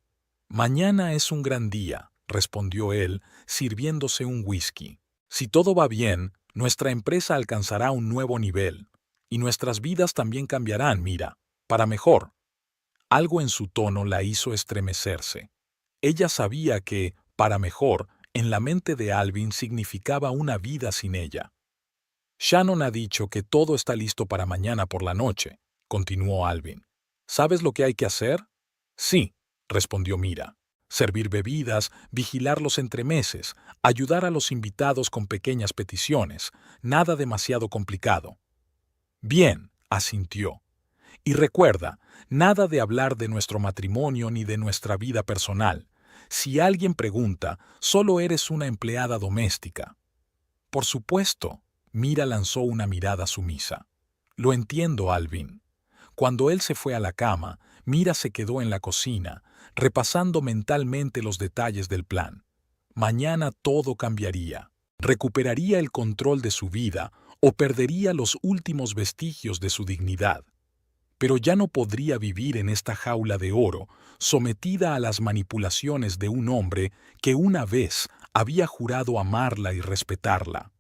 «Mañana es un gran día», respondió él, sirviéndose un whisky. «Si todo va bien, nuestra empresa alcanzará un nuevo nivel. Y nuestras vidas también cambiarán, Mira, para mejor». Algo en su tono la hizo estremecerse. Ella sabía que, para mejor, en la mente de Alvin significaba una vida sin ella. «Shannon ha dicho que todo está listo para mañana por la noche», continuó Alvin. «¿Sabes lo que hay que hacer?» «Sí», respondió Mira. «Servir bebidas, vigilar los entremeses, ayudar a los invitados con pequeñas peticiones, nada demasiado complicado». «Bien», asintió. «Y recuerda, nada de hablar de nuestro matrimonio ni de nuestra vida personal. Si alguien pregunta, solo eres una empleada doméstica». «Por supuesto», Mira lanzó una mirada sumisa. «Lo entiendo, Alvin». Cuando él se fue a la cama, Mira se quedó en la cocina, repasando mentalmente los detalles del plan. Mañana todo cambiaría. Recuperaría el control de su vida o perdería los últimos vestigios de su dignidad. Pero ya no podría vivir en esta jaula de oro, sometida a las manipulaciones de un hombre que una vez Había jurado amarla y respetarla.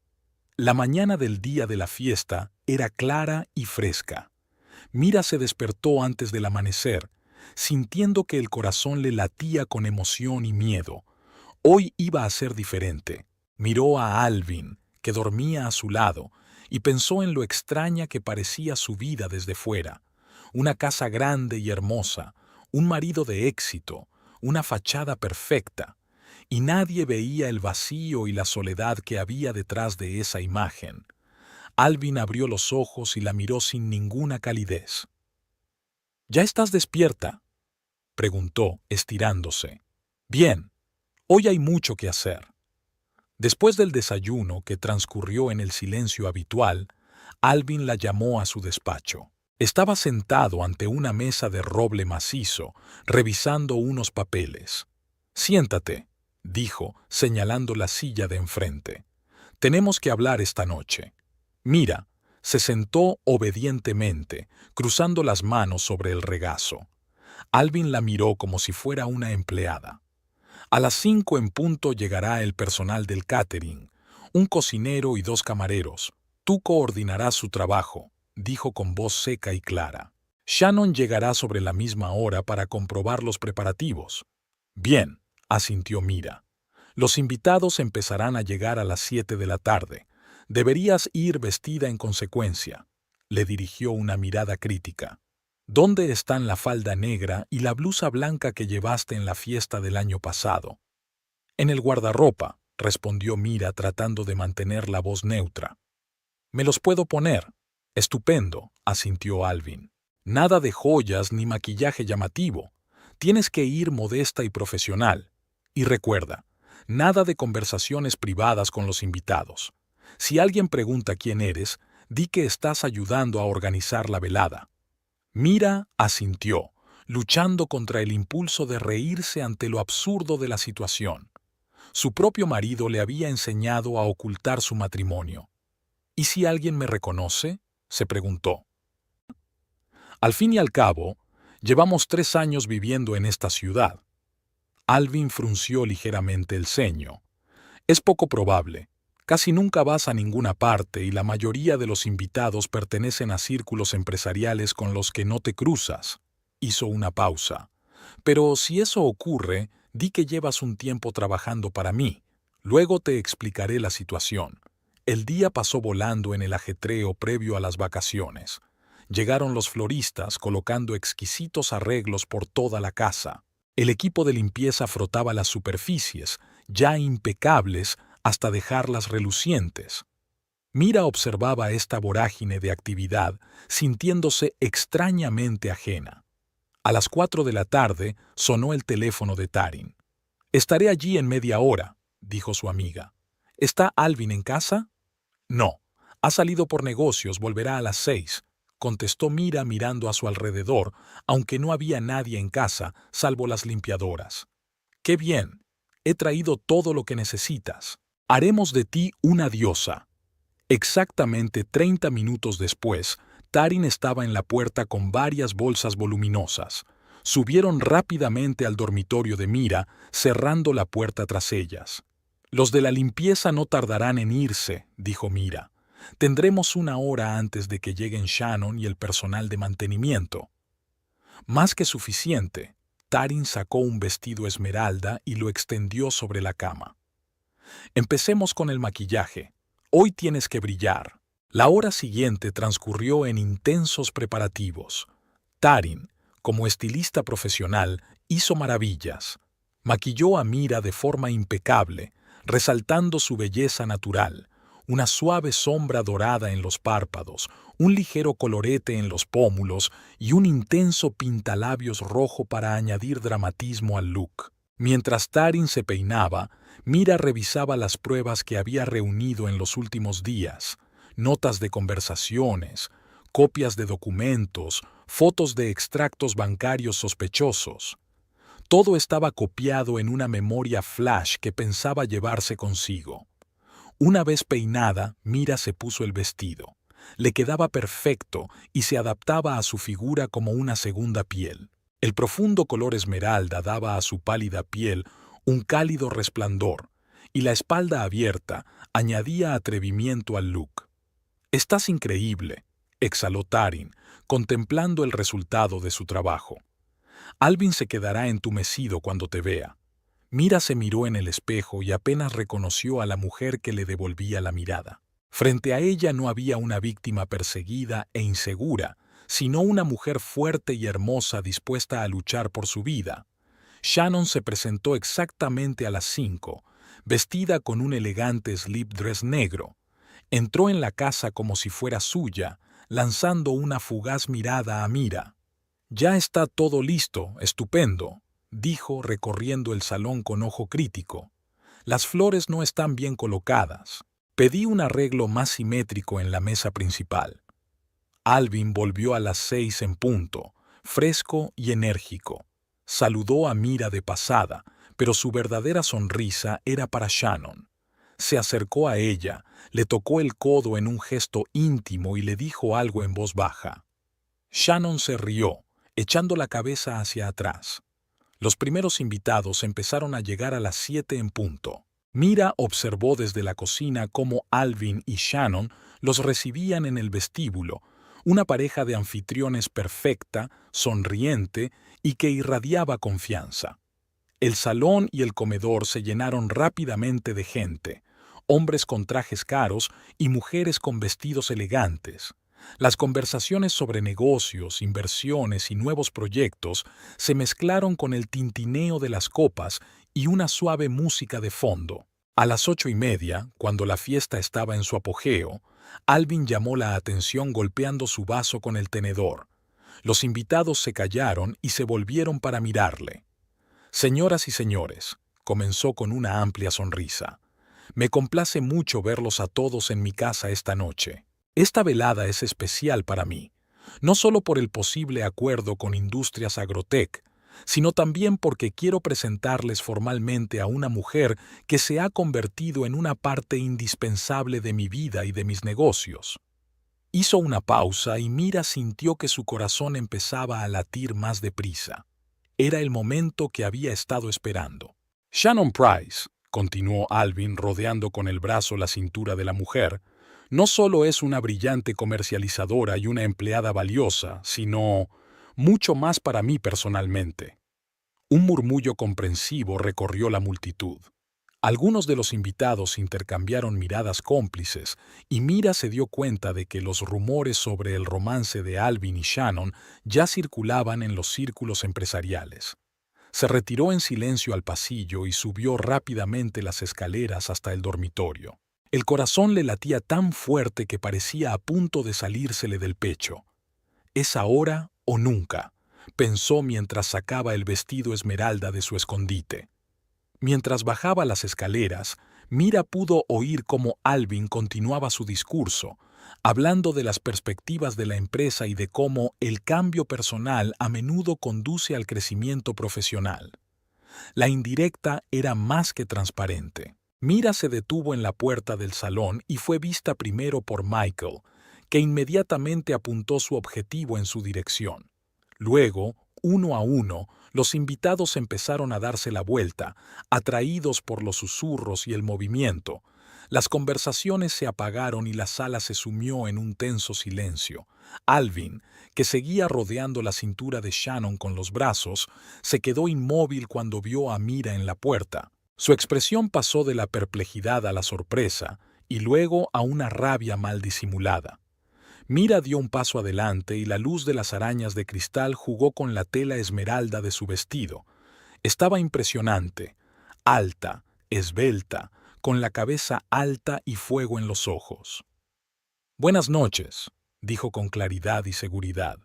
La mañana del día de la fiesta era clara y fresca. Mira se despertó antes del amanecer, sintiendo que el corazón le latía con emoción y miedo. Hoy iba a ser diferente. Miró a Alvin, que dormía a su lado, y pensó en lo extraña que parecía su vida desde fuera. Una casa grande y hermosa, un marido de éxito, una fachada perfecta, y nadie veía el vacío y la soledad que había detrás de esa imagen. Alvin abrió los ojos y la miró sin ninguna calidez. ¿Ya estás despierta?, preguntó, estirándose. Bien, hoy hay mucho que hacer. Después del desayuno, que transcurrió en el silencio habitual, Alvin la llamó a su despacho. Estaba sentado ante una mesa de roble macizo, revisando unos papeles. «Siéntate», dijo, señalando la silla de enfrente. «Tenemos que hablar esta noche». Mira, se sentó obedientemente, cruzando las manos sobre el regazo. Alvin la miró como si fuera una empleada. A las 5 en punto llegará el personal del catering, un cocinero y 2 camareros. Tú coordinarás su trabajo, dijo con voz seca y clara. Shannon llegará sobre la misma hora para comprobar los preparativos. Bien, asintió Mira. Los invitados empezarán a llegar a las 7 de la tarde. Deberías ir vestida en consecuencia. Le dirigió una mirada crítica. ¿Dónde están la falda negra y la blusa blanca que llevaste en la fiesta del año pasado? En el guardarropa, respondió Mira tratando de mantener la voz neutra. Me los puedo poner. Estupendo, asintió Alvin. Nada de joyas ni maquillaje llamativo. Tienes que ir modesta y profesional. Y recuerda, nada de conversaciones privadas con los invitados. Si alguien pregunta quién eres, di que estás ayudando a organizar la velada. Mira asintió, luchando contra el impulso de reírse ante lo absurdo de la situación. Su propio marido le había enseñado a ocultar su matrimonio. ¿Y si alguien me reconoce?, se preguntó. Al fin y al cabo, llevamos 3 años viviendo en esta ciudad. Alvin frunció ligeramente el ceño. Es poco probable. Casi nunca vas a ninguna parte y la mayoría de los invitados pertenecen a círculos empresariales con los que no te cruzas. Hizo una pausa. Pero si eso ocurre, di que llevas un tiempo trabajando para mí. Luego te explicaré la situación. El día pasó volando en el ajetreo previo a las vacaciones. Llegaron los floristas colocando exquisitos arreglos por toda la casa. El equipo de limpieza frotaba las superficies, ya impecables, hasta dejarlas relucientes. Mira observaba esta vorágine de actividad, sintiéndose extrañamente ajena. A las 4 de la tarde sonó el teléfono de Tarin. «Estaré allí en media hora», dijo su amiga. «¿Está Alvin en casa?» «No, ha salido por negocios, volverá a las 6», contestó Mira mirando a su alrededor, aunque no había nadie en casa, salvo las limpiadoras. «Qué bien, he traído todo lo que necesitas. Haremos de ti una diosa». Exactamente 30 minutos después, Tarin estaba en la puerta con varias bolsas voluminosas. Subieron rápidamente al dormitorio de Mira, cerrando la puerta tras ellas. «Los de la limpieza no tardarán en irse», dijo Mira. «Tendremos 1 hora antes de que lleguen Shannon y el personal de mantenimiento». Más que suficiente. Tarin sacó un vestido esmeralda y lo extendió sobre la cama. «Empecemos con el maquillaje. Hoy tienes que brillar». La hora siguiente transcurrió en intensos preparativos. Tarin, como estilista profesional, hizo maravillas. Maquilló a Mira de forma impecable, resaltando su belleza natural, una suave sombra dorada en los párpados, un ligero colorete en los pómulos y un intenso pintalabios rojo para añadir dramatismo al look. Mientras Tarin se peinaba, Mira revisaba las pruebas que había reunido en los últimos días, notas de conversaciones, copias de documentos, fotos de extractos bancarios sospechosos. Todo estaba copiado en una memoria flash que pensaba llevarse consigo. Una vez peinada, Mira se puso el vestido. Le quedaba perfecto y se adaptaba a su figura como una segunda piel. El profundo color esmeralda daba a su pálida piel un cálido resplandor, y la espalda abierta añadía atrevimiento al look. «Estás increíble», exhaló Taryn, contemplando el resultado de su trabajo. «Alvin se quedará entumecido cuando te vea». Mira se miró en el espejo y apenas reconoció a la mujer que le devolvía la mirada. Frente a ella no había una víctima perseguida e insegura, sino una mujer fuerte y hermosa dispuesta a luchar por su vida. Shannon se presentó exactamente a las 5, vestida con un elegante slip dress negro. Entró en la casa como si fuera suya, lanzando una fugaz mirada a Mira. «Ya está todo listo, estupendo», dijo recorriendo el salón con ojo crítico. «Las flores no están bien colocadas. Pedí un arreglo más simétrico en la mesa principal». Alvin volvió a las 6 en punto, fresco y enérgico. Saludó a Mira de pasada, pero su verdadera sonrisa era para Shannon. Se acercó a ella, le tocó el codo en un gesto íntimo y le dijo algo en voz baja. Shannon se rió, echando la cabeza hacia atrás. Los primeros invitados empezaron a llegar a las 7 en punto. Mira observó desde la cocina cómo Alvin y Shannon los recibían en el vestíbulo, una pareja de anfitriones perfecta, sonriente y que irradiaba confianza. El salón y el comedor se llenaron rápidamente de gente, hombres con trajes caros y mujeres con vestidos elegantes. Las conversaciones sobre negocios, inversiones y nuevos proyectos se mezclaron con el tintineo de las copas y una suave música de fondo. A las 8:30, cuando la fiesta estaba en su apogeo, Alvin llamó la atención golpeando su vaso con el tenedor. Los invitados se callaron y se volvieron para mirarle. «Señoras y señores», comenzó con una amplia sonrisa, «me complace mucho verlos a todos en mi casa esta noche. Esta velada es especial para mí, no solo por el posible acuerdo con Industrias Agrotech, sino también porque quiero presentarles formalmente a una mujer que se ha convertido en una parte indispensable de mi vida y de mis negocios». Hizo una pausa y Mira sintió que su corazón empezaba a latir más deprisa. Era el momento que había estado esperando. «Shannon Price», continuó Alvin rodeando con el brazo la cintura de la mujer, «no solo es una brillante comercializadora y una empleada valiosa, sino mucho más para mí personalmente». Un murmullo comprensivo recorrió la multitud. Algunos de los invitados intercambiaron miradas cómplices y Mira se dio cuenta de que los rumores sobre el romance de Alvin y Shannon ya circulaban en los círculos empresariales. Se retiró en silencio al pasillo y subió rápidamente las escaleras hasta el dormitorio. El corazón le latía tan fuerte que parecía a punto de salírsele del pecho. «Es ahora o nunca», pensó mientras sacaba el vestido esmeralda de su escondite. Mientras bajaba las escaleras, Mira pudo oír cómo Alvin continuaba su discurso, hablando de las perspectivas de la empresa y de cómo el cambio personal a menudo conduce al crecimiento profesional. La indirecta era más que transparente. Mira se detuvo en la puerta del salón y fue vista primero por Michael, que inmediatamente apuntó su objetivo en su dirección. Luego, uno a uno, los invitados empezaron a darse la vuelta, atraídos por los susurros y el movimiento. Las conversaciones se apagaron y la sala se sumió en un tenso silencio. Alvin, que seguía rodeando la cintura de Shannon con los brazos, se quedó inmóvil cuando vio a Mira en la puerta. Su expresión pasó de la perplejidad a la sorpresa y luego a una rabia mal disimulada. Mira dio un paso adelante y la luz de las arañas de cristal jugó con la tela esmeralda de su vestido. Estaba impresionante, alta, esbelta, con la cabeza alta y fuego en los ojos. «Buenas noches», dijo con claridad y seguridad.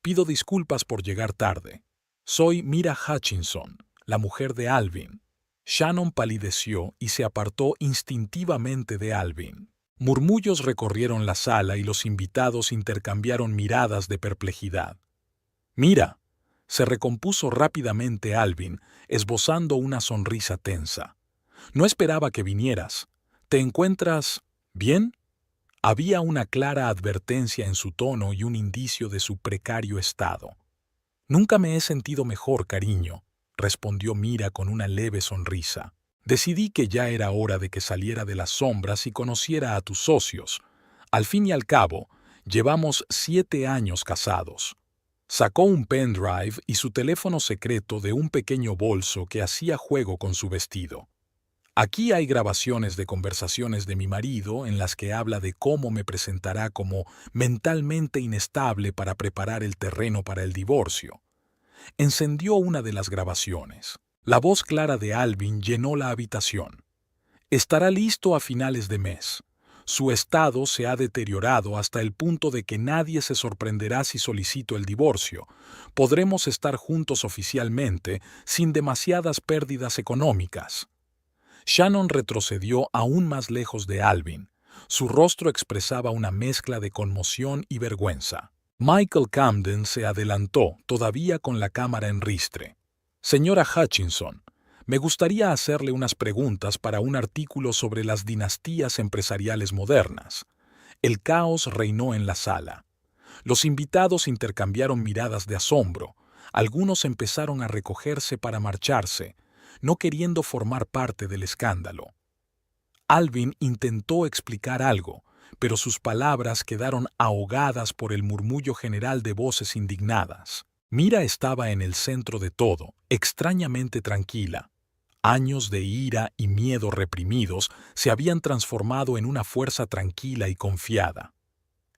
«Pido disculpas por llegar tarde. Soy Mira Hutchinson, la mujer de Alvin». Shannon palideció y se apartó instintivamente de Alvin. Murmullos recorrieron la sala y los invitados intercambiaron miradas de perplejidad. «Mira», se recompuso rápidamente Alvin, esbozando una sonrisa tensa. «No esperaba que vinieras. ¿Te encuentras bien?» Había una clara advertencia en su tono y un indicio de su precario estado. «Nunca me he sentido mejor, cariño», respondió Mira con una leve sonrisa. Decidí que ya era hora de que saliera de las sombras y conociera a tus socios. Al fin y al cabo, llevamos 7 años casados. Sacó un pendrive y su teléfono secreto de un pequeño bolso que hacía juego con su vestido. Aquí hay grabaciones de conversaciones de mi marido en las que habla de cómo me presentará como mentalmente inestable para preparar el terreno para el divorcio. Encendió una de las grabaciones. La voz clara de Alvin llenó la habitación. Estará listo a finales de mes. Su estado se ha deteriorado hasta el punto de que nadie se sorprenderá si solicito el divorcio. Podremos estar juntos oficialmente sin demasiadas pérdidas económicas. Shannon retrocedió aún más lejos de Alvin. Su rostro expresaba una mezcla de conmoción y vergüenza. Michael Camden se adelantó, todavía con la cámara en ristre. Señora Hutchinson, me gustaría hacerle unas preguntas para un artículo sobre las dinastías empresariales modernas. El caos reinó en la sala. Los invitados intercambiaron miradas de asombro. Algunos empezaron a recogerse para marcharse, no queriendo formar parte del escándalo. Alvin intentó explicar algo, pero sus palabras quedaron ahogadas por el murmullo general de voces indignadas. Mira estaba en el centro de todo, extrañamente tranquila. Años de ira y miedo reprimidos se habían transformado en una fuerza tranquila y confiada.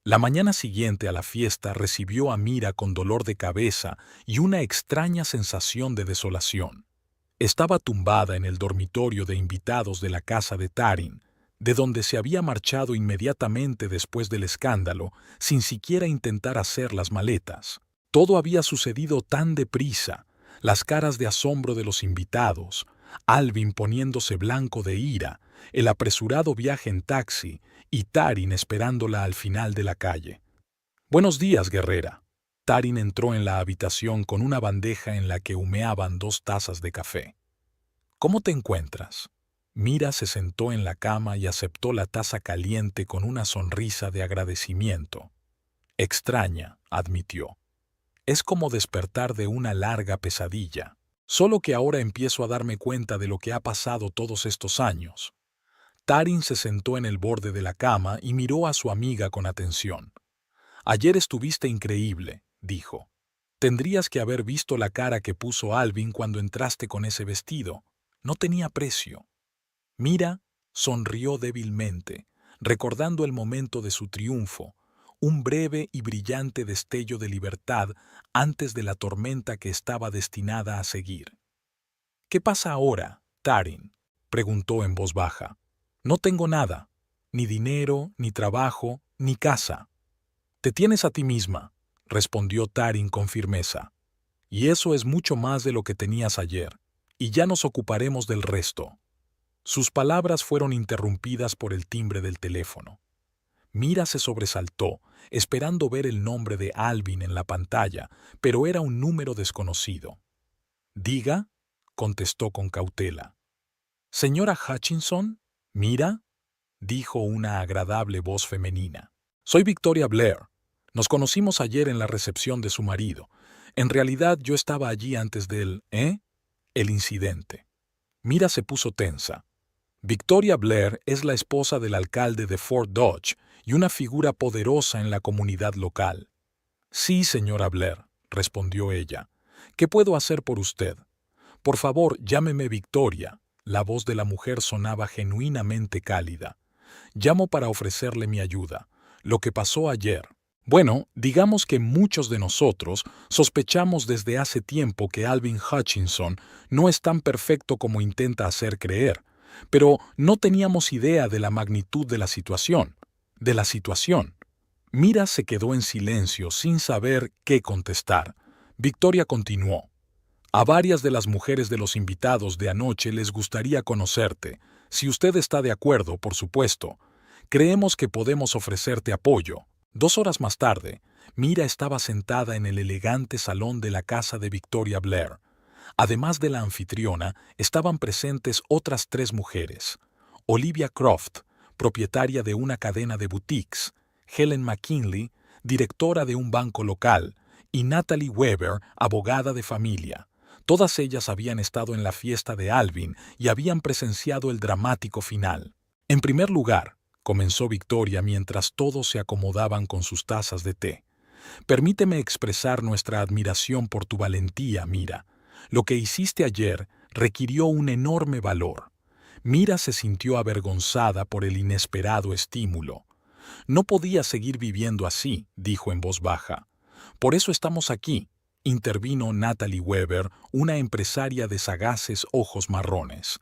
La mañana siguiente a la fiesta recibió a Mira con dolor de cabeza y una extraña sensación de desolación. Estaba tumbada en el dormitorio de invitados de la casa de Tarin, de donde se había marchado inmediatamente después del escándalo, sin siquiera intentar hacer las maletas. Todo había sucedido tan deprisa, las caras de asombro de los invitados, Alvin poniéndose blanco de ira, el apresurado viaje en taxi y Tarin esperándola al final de la calle. «Buenos días, guerrera». Tarin entró en la habitación con una bandeja en la que humeaban 2 tazas de café. «¿Cómo te encuentras?» Mira se sentó en la cama y aceptó la taza caliente con una sonrisa de agradecimiento. «Extraña», admitió. «Es como despertar de una larga pesadilla. Solo que ahora empiezo a darme cuenta de lo que ha pasado todos estos años». Tarin se sentó en el borde de la cama y miró a su amiga con atención. «Ayer estuviste increíble», dijo. «Tendrías que haber visto la cara que puso Alvin cuando entraste con ese vestido. No tenía precio». Mira sonrió débilmente, recordando el momento de su triunfo, un breve y brillante destello de libertad antes de la tormenta que estaba destinada a seguir. «¿Qué pasa ahora, Tarin?», preguntó en voz baja. «No tengo nada, ni dinero, ni trabajo, ni casa». «Te tienes a ti misma», respondió Tarin con firmeza. «Y eso es mucho más de lo que tenías ayer, y ya nos ocuparemos del resto». Sus palabras fueron interrumpidas por el timbre del teléfono. Mira se sobresaltó, esperando ver el nombre de Alvin en la pantalla, pero era un número desconocido. «Diga», contestó con cautela. «¿Señora Hutchinson? ¿Mira?», dijo una agradable voz femenina. «Soy Victoria Blair. Nos conocimos ayer en la recepción de su marido. En realidad yo estaba allí antes del el incidente». Mira se puso tensa. Victoria Blair es la esposa del alcalde de Fort Dodge y una figura poderosa en la comunidad local. «Sí, señora Blair», respondió ella. «¿Qué puedo hacer por usted?» «Por favor, llámeme Victoria». La voz de la mujer sonaba genuinamente cálida. «Llamo para ofrecerle mi ayuda. Lo que pasó ayer. Bueno, digamos que muchos de nosotros sospechamos desde hace tiempo que Alvin Hutchinson no es tan perfecto como intenta hacer creer, pero no teníamos idea de la magnitud de la situación. Mira se quedó en silencio sin saber qué contestar. Victoria continuó. «A varias de las mujeres de los invitados de anoche les gustaría conocerte, si usted está de acuerdo, por supuesto. Creemos que podemos ofrecerte apoyo». 2 horas más tarde, Mira estaba sentada en el elegante salón de la casa de Victoria Blair. Además de la anfitriona, estaban presentes otras 3 mujeres. Olivia Croft, propietaria de una cadena de boutiques, Helen McKinley, directora de un banco local, y Natalie Weber, abogada de familia. Todas ellas habían estado en la fiesta de Alvin y habían presenciado el dramático final. En primer lugar, comenzó Victoria mientras todos se acomodaban con sus tazas de té. Permíteme expresar nuestra admiración por tu valentía, Mira. Lo que hiciste ayer requirió un enorme valor. Mira se sintió avergonzada por el inesperado estímulo. No podía seguir viviendo así, dijo en voz baja. Por eso estamos aquí, intervino Natalie Weber, una empresaria de sagaces ojos marrones,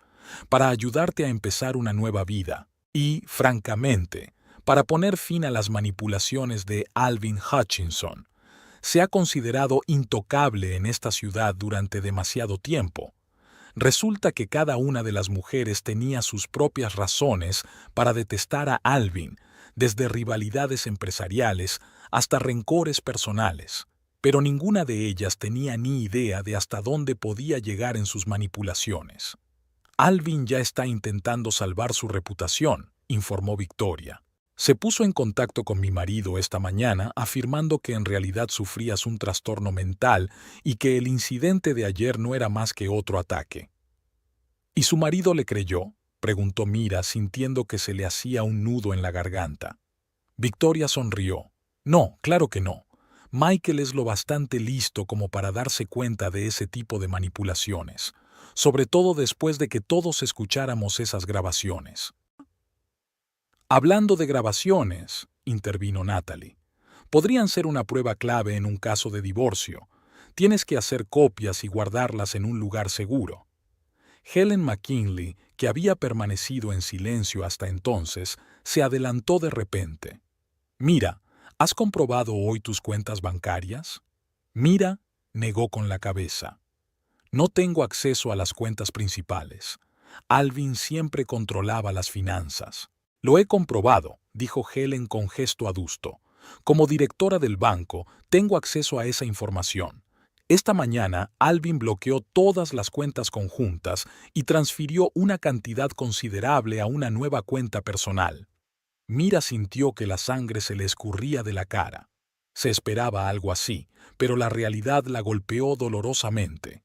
para ayudarte a empezar una nueva vida y, francamente, para poner fin a las manipulaciones de Alvin Hutchinson. Se ha considerado intocable en esta ciudad durante demasiado tiempo. Resulta que cada una de las mujeres tenía sus propias razones para detestar a Alvin, desde rivalidades empresariales hasta rencores personales, pero ninguna de ellas tenía ni idea de hasta dónde podía llegar en sus manipulaciones. Alvin ya está intentando salvar su reputación, informó Victoria. Se puso en contacto con mi marido esta mañana afirmando que en realidad sufrías un trastorno mental y que el incidente de ayer no era más que otro ataque. ¿Y su marido le creyó?, preguntó Mira, sintiendo que se le hacía un nudo en la garganta. Victoria sonrió. No, claro que no. Michael es lo bastante listo como para darse cuenta de ese tipo de manipulaciones, sobre todo después de que todos escucháramos esas grabaciones. Hablando de grabaciones, intervino Natalie, podrían ser una prueba clave en un caso de divorcio. Tienes que hacer copias y guardarlas en un lugar seguro. Helen McKinley, que había permanecido en silencio hasta entonces, se adelantó de repente. Mira, ¿has comprobado hoy tus cuentas bancarias? Mira negó con la cabeza. No tengo acceso a las cuentas principales. Alvin siempre controlaba las finanzas. Lo he comprobado, dijo Helen con gesto adusto. Como directora del banco, tengo acceso a esa información. Esta mañana, Alvin bloqueó todas las cuentas conjuntas y transfirió una cantidad considerable a una nueva cuenta personal. Mira sintió que la sangre se le escurría de la cara. Se esperaba algo así, pero la realidad la golpeó dolorosamente.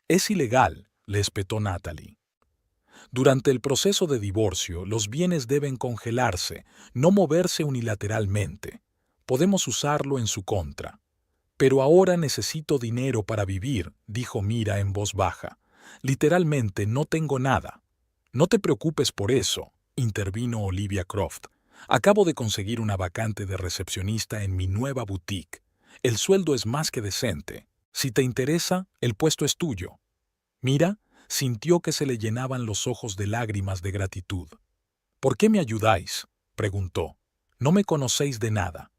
Es ilegal, le espetó Natalie. Durante el proceso de divorcio, los bienes deben congelarse, no moverse unilateralmente. Podemos usarlo en su contra. Pero ahora necesito dinero para vivir, dijo Mira en voz baja. Literalmente no tengo nada. No te preocupes por eso, intervino Olivia Croft. Acabo de conseguir una vacante de recepcionista en mi nueva boutique. El sueldo es más que decente. Si te interesa, el puesto es tuyo. Mira sintió que se le llenaban los ojos de lágrimas de gratitud. ¿Por qué me ayudáis?, preguntó. No me conocéis de nada.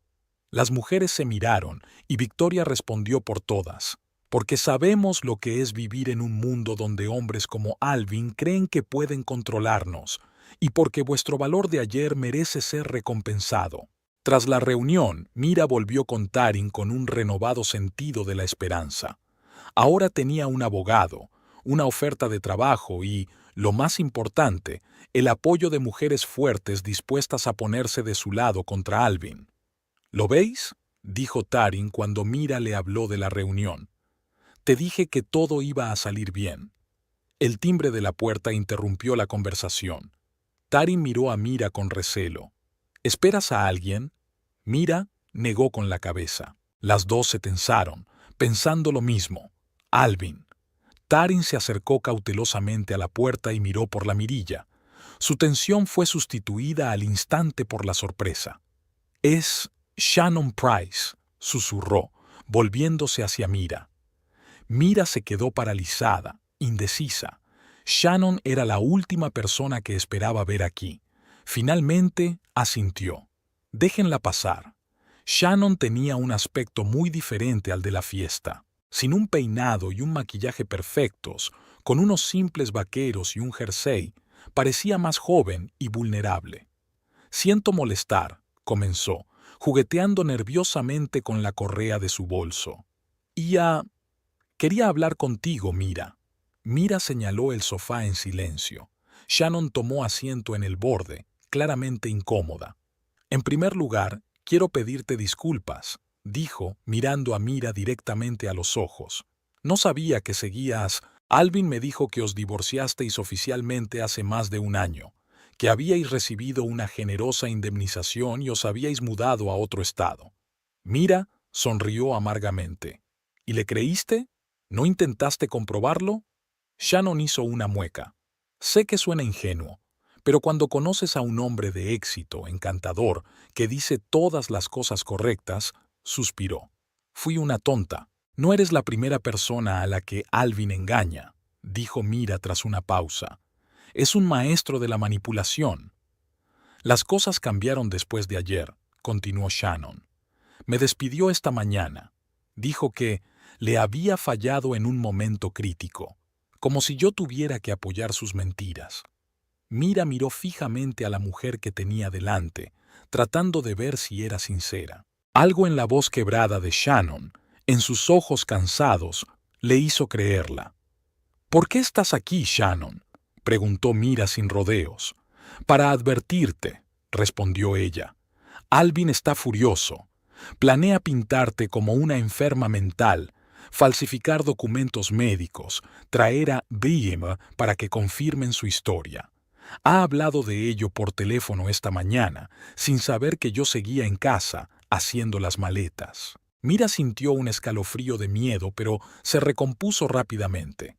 Las mujeres se miraron y Victoria respondió por todas. Porque sabemos lo que es vivir en un mundo donde hombres como Alvin creen que pueden controlarnos, y porque vuestro valor de ayer merece ser recompensado. Tras la reunión, Mira volvió con Tarin con un renovado sentido de la esperanza. Ahora tenía un abogado, una oferta de trabajo y, lo más importante, el apoyo de mujeres fuertes dispuestas a ponerse de su lado contra Alvin. ¿Lo veis?, dijo Tarin cuando Mira le habló de la reunión. Te dije que todo iba a salir bien. El timbre de la puerta interrumpió la conversación. Tarin miró a Mira con recelo. ¿Esperas a alguien? Mira negó con la cabeza. Las dos se tensaron, pensando lo mismo. Alvin. Tarin se acercó cautelosamente a la puerta y miró por la mirilla. Su tensión fue sustituida al instante por la sorpresa. «Es Shannon Price», susurró, volviéndose hacia Mira. Mira se quedó paralizada, indecisa. Shannon era la última persona que esperaba ver aquí. Finalmente, asintió. «Déjenla pasar». Shannon tenía un aspecto muy diferente al de la fiesta. Sin un peinado y un maquillaje perfectos, con unos simples vaqueros y un jersey, parecía más joven y vulnerable. «Siento molestar», comenzó, jugueteando nerviosamente con la correa de su bolso. Quería hablar contigo, Mira». Mira señaló el sofá en silencio. Shannon tomó asiento en el borde, claramente incómoda. «En primer lugar, quiero pedirte disculpas», dijo, mirando a Mira directamente a los ojos. No sabía que seguías. Alvin me dijo que os divorciasteis oficialmente hace más de un año, que habíais recibido una generosa indemnización y os habíais mudado a otro estado. Mira sonrió amargamente. ¿Y le creíste? ¿No intentaste comprobarlo? Shannon hizo una mueca. Sé que suena ingenuo, pero cuando conoces a un hombre de éxito, encantador, que dice todas las cosas correctas, suspiró. Fui una tonta. No eres la primera persona a la que Alvin engaña, dijo Mira tras una pausa. Es un maestro de la manipulación. Las cosas cambiaron después de ayer, continuó Shannon. Me despidió esta mañana. Dijo que le había fallado en un momento crítico, como si yo tuviera que apoyar sus mentiras. Mira miró fijamente a la mujer que tenía delante, tratando de ver si era sincera. Algo en la voz quebrada de Shannon, en sus ojos cansados, le hizo creerla. ¿Por qué estás aquí, Shannon?, preguntó Mira sin rodeos. Para advertirte, respondió ella. Alvin está furioso. Planea pintarte como una enferma mental, falsificar documentos médicos, traer a Beam para que confirmen su historia. Ha hablado de ello por teléfono esta mañana, sin saber que yo seguía en casa, haciendo las maletas. Mira sintió un escalofrío de miedo, pero se recompuso rápidamente.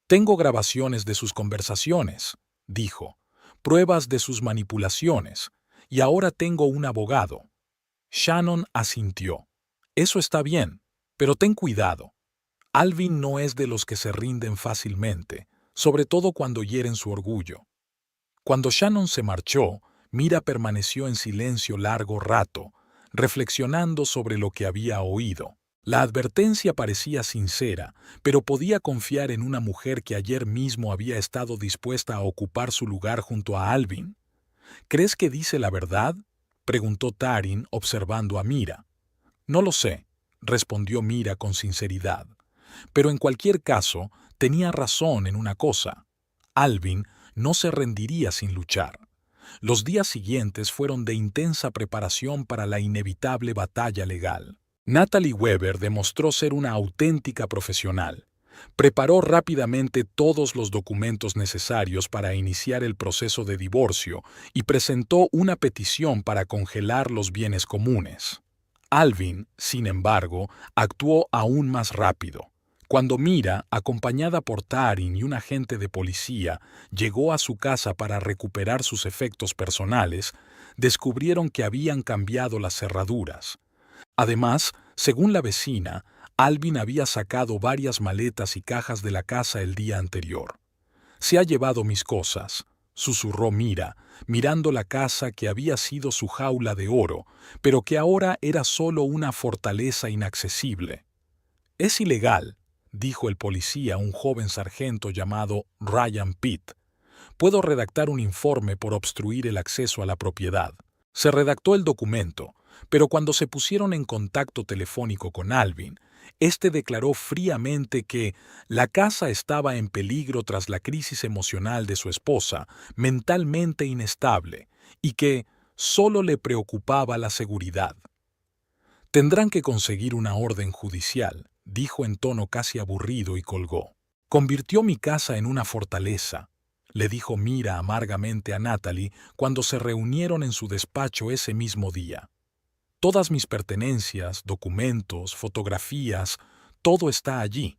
Tengo grabaciones de sus conversaciones, dijo, pruebas de sus manipulaciones, y ahora tengo un abogado. Shannon asintió. Eso está bien, pero ten cuidado. Alvin no es de los que se rinden fácilmente, sobre todo cuando hieren su orgullo. Cuando Shannon se marchó, Mira permaneció en silencio largo rato, reflexionando sobre lo que había oído. La advertencia parecía sincera, pero podía confiar en una mujer que ayer mismo había estado dispuesta a ocupar su lugar junto a Alvin. ¿Crees que dice la verdad?, preguntó Tarin observando a Mira. No lo sé, respondió Mira con sinceridad. Pero en cualquier caso, tenía razón en una cosa. Alvin no se rendiría sin luchar. Los días siguientes fueron de intensa preparación para la inevitable batalla legal. Natalie Weber demostró ser una auténtica profesional. Preparó rápidamente todos los documentos necesarios para iniciar el proceso de divorcio y presentó una petición para congelar los bienes comunes. Alvin, sin embargo, actuó aún más rápido. Cuando Mira, acompañada por Tarin y un agente de policía, llegó a su casa para recuperar sus efectos personales, descubrieron que habían cambiado las cerraduras. Además, según la vecina, Alvin había sacado varias maletas y cajas de la casa el día anterior. «Se ha llevado mis cosas», susurró Mira, mirando la casa que había sido su jaula de oro, pero que ahora era solo una fortaleza inaccesible. «Es ilegal», dijo el policía, un joven sargento llamado Ryan Pitt. «Puedo redactar un informe por obstruir el acceso a la propiedad». Se redactó el documento, pero cuando se pusieron en contacto telefónico con Alvin, este declaró fríamente que la casa estaba en peligro tras la crisis emocional de su esposa, mentalmente inestable, y que solo le preocupaba la seguridad. «Tendrán que conseguir una orden judicial», dijo en tono casi aburrido y colgó. «Convirtió mi casa en una fortaleza», le dijo Mira amargamente a Natalie cuando se reunieron en su despacho ese mismo día. «Todas mis pertenencias, documentos, fotografías, todo está allí.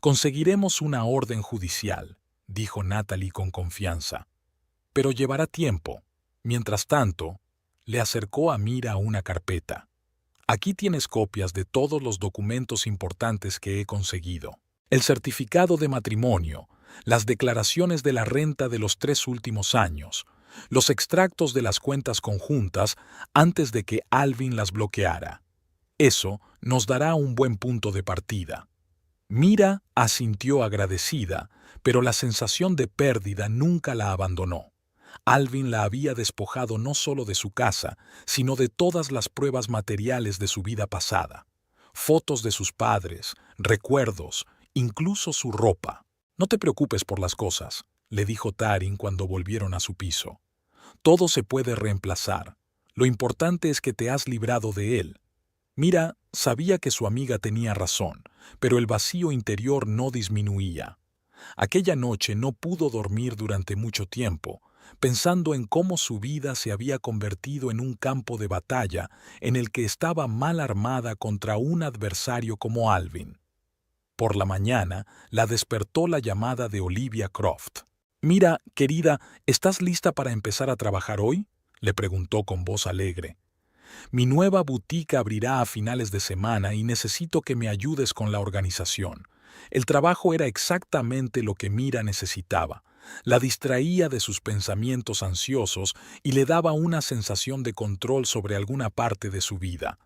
Conseguiremos una orden judicial», dijo Natalie con confianza. «Pero llevará tiempo. Mientras tanto», le acercó a Mira una carpeta. «Aquí tienes copias de todos los documentos importantes que he conseguido. El certificado de matrimonio, las declaraciones de la renta de los 3 últimos años, los extractos de las cuentas conjuntas antes de que Alvin las bloqueara. Eso nos dará un buen punto de partida». Mira asintió agradecida, pero la sensación de pérdida nunca la abandonó. Alvin la había despojado no solo de su casa, sino de todas las pruebas materiales de su vida pasada. Fotos de sus padres, recuerdos, incluso su ropa. «No te preocupes por las cosas», le dijo Tarin cuando volvieron a su piso. «Todo se puede reemplazar. Lo importante es que te has librado de él». Mira sabía que su amiga tenía razón, pero el vacío interior no disminuía. Aquella noche no pudo dormir durante mucho tiempo, pensando en cómo su vida se había convertido en un campo de batalla en el que estaba mal armada contra un adversario como Alvin. Por la mañana, la despertó la llamada de Olivia Croft. «Mira, querida, ¿estás lista para empezar a trabajar hoy?», le preguntó con voz alegre. «Mi nueva boutique abrirá a finales de semana y necesito que me ayudes con la organización». El trabajo era exactamente lo que Mira necesitaba. La distraía de sus pensamientos ansiosos y le daba una sensación de control sobre alguna parte de su vida.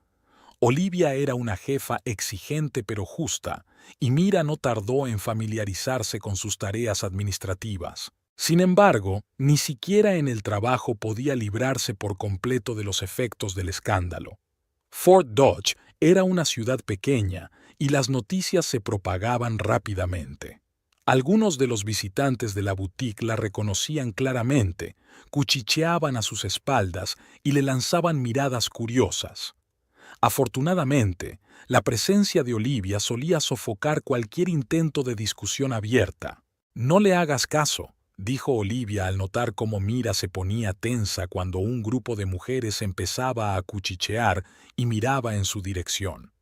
Olivia era una jefa exigente pero justa, y Mira no tardó en familiarizarse con sus tareas administrativas. Sin embargo, ni siquiera en el trabajo podía librarse por completo de los efectos del escándalo. Fort Dodge era una ciudad pequeña y las noticias se propagaban rápidamente. Algunos de los visitantes de la boutique la reconocían claramente, cuchicheaban a sus espaldas y le lanzaban miradas curiosas. Afortunadamente, la presencia de Olivia solía sofocar cualquier intento de discusión abierta. «No le hagas caso», dijo Olivia al notar cómo Mira se ponía tensa cuando un grupo de mujeres empezaba a cuchichear y miraba en su dirección.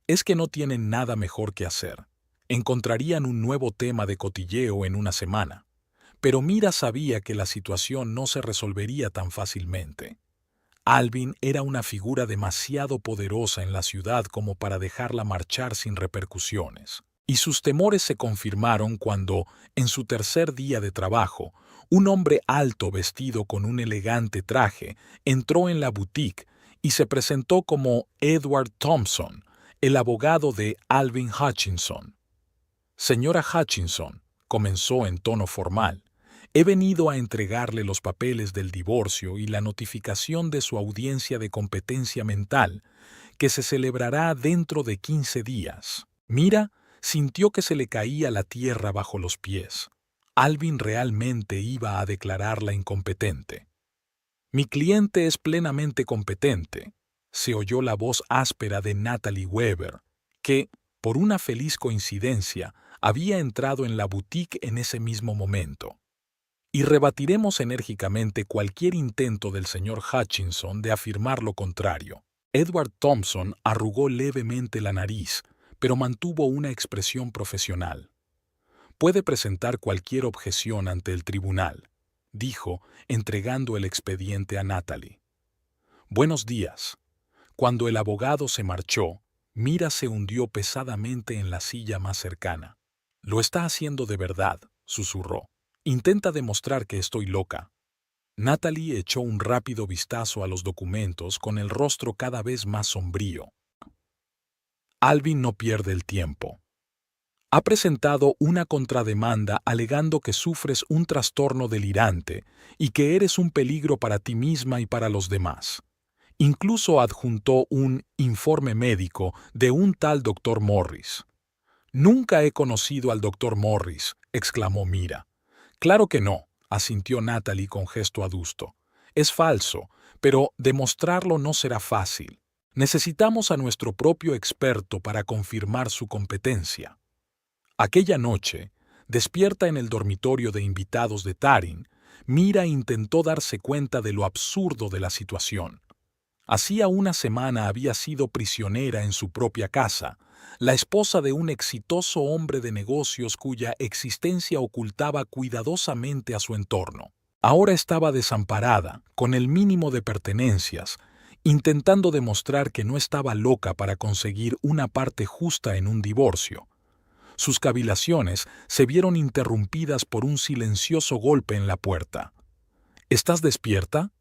«Es que no tienen nada mejor que hacer. Encontrarían un nuevo tema de cotilleo en una semana». Pero Mira sabía que la situación no se resolvería tan fácilmente. Alvin era una figura demasiado poderosa en la ciudad como para dejarla marchar sin repercusiones. Y sus temores se confirmaron cuando, en su tercer día de trabajo, un hombre alto vestido con un elegante traje entró en la boutique y se presentó como Edward Thompson, el abogado de Alvin Hutchinson. «Señora Hutchinson», comenzó en tono formal, «he venido a entregarle los papeles del divorcio y la notificación de su audiencia de competencia mental, que se celebrará dentro de 15 días». Mira sintió que se le caía la tierra bajo los pies. Alvin realmente iba a declararla incompetente. «Mi cliente es plenamente competente», se oyó la voz áspera de Natalie Weber, que, por una feliz coincidencia, había entrado en la boutique en ese mismo momento. «Y rebatiremos enérgicamente cualquier intento del señor Hutchinson de afirmar lo contrario». Edward Thompson arrugó levemente la nariz, pero mantuvo una expresión profesional. «Puede presentar cualquier objeción ante el tribunal», dijo, entregando el expediente a Natalie. «Buenos días». Cuando el abogado se marchó, Mira se hundió pesadamente en la silla más cercana. «Lo está haciendo de verdad», susurró. «Intenta demostrar que estoy loca». Natalie echó un rápido vistazo a los documentos con el rostro cada vez más sombrío. «Alvin no pierde el tiempo. Ha presentado una contrademanda alegando que sufres un trastorno delirante y que eres un peligro para ti misma y para los demás. Incluso adjuntó un informe médico de un tal Dr. Morris». «Nunca he conocido al Dr. Morris», exclamó Mira. «Claro que no», asintió Natalie con gesto adusto. «Es falso, pero demostrarlo no será fácil. Necesitamos a nuestro propio experto para confirmar su competencia». Aquella noche, despierta en el dormitorio de invitados de Tarin, Mira intentó darse cuenta de lo absurdo de la situación. Hacía una semana había sido prisionera en su propia casa, la esposa de un exitoso hombre de negocios cuya existencia ocultaba cuidadosamente a su entorno. Ahora estaba desamparada, con el mínimo de pertenencias, intentando demostrar que no estaba loca para conseguir una parte justa en un divorcio. Sus cavilaciones se vieron interrumpidas por un silencioso golpe en la puerta. «¿Estás despierta?»,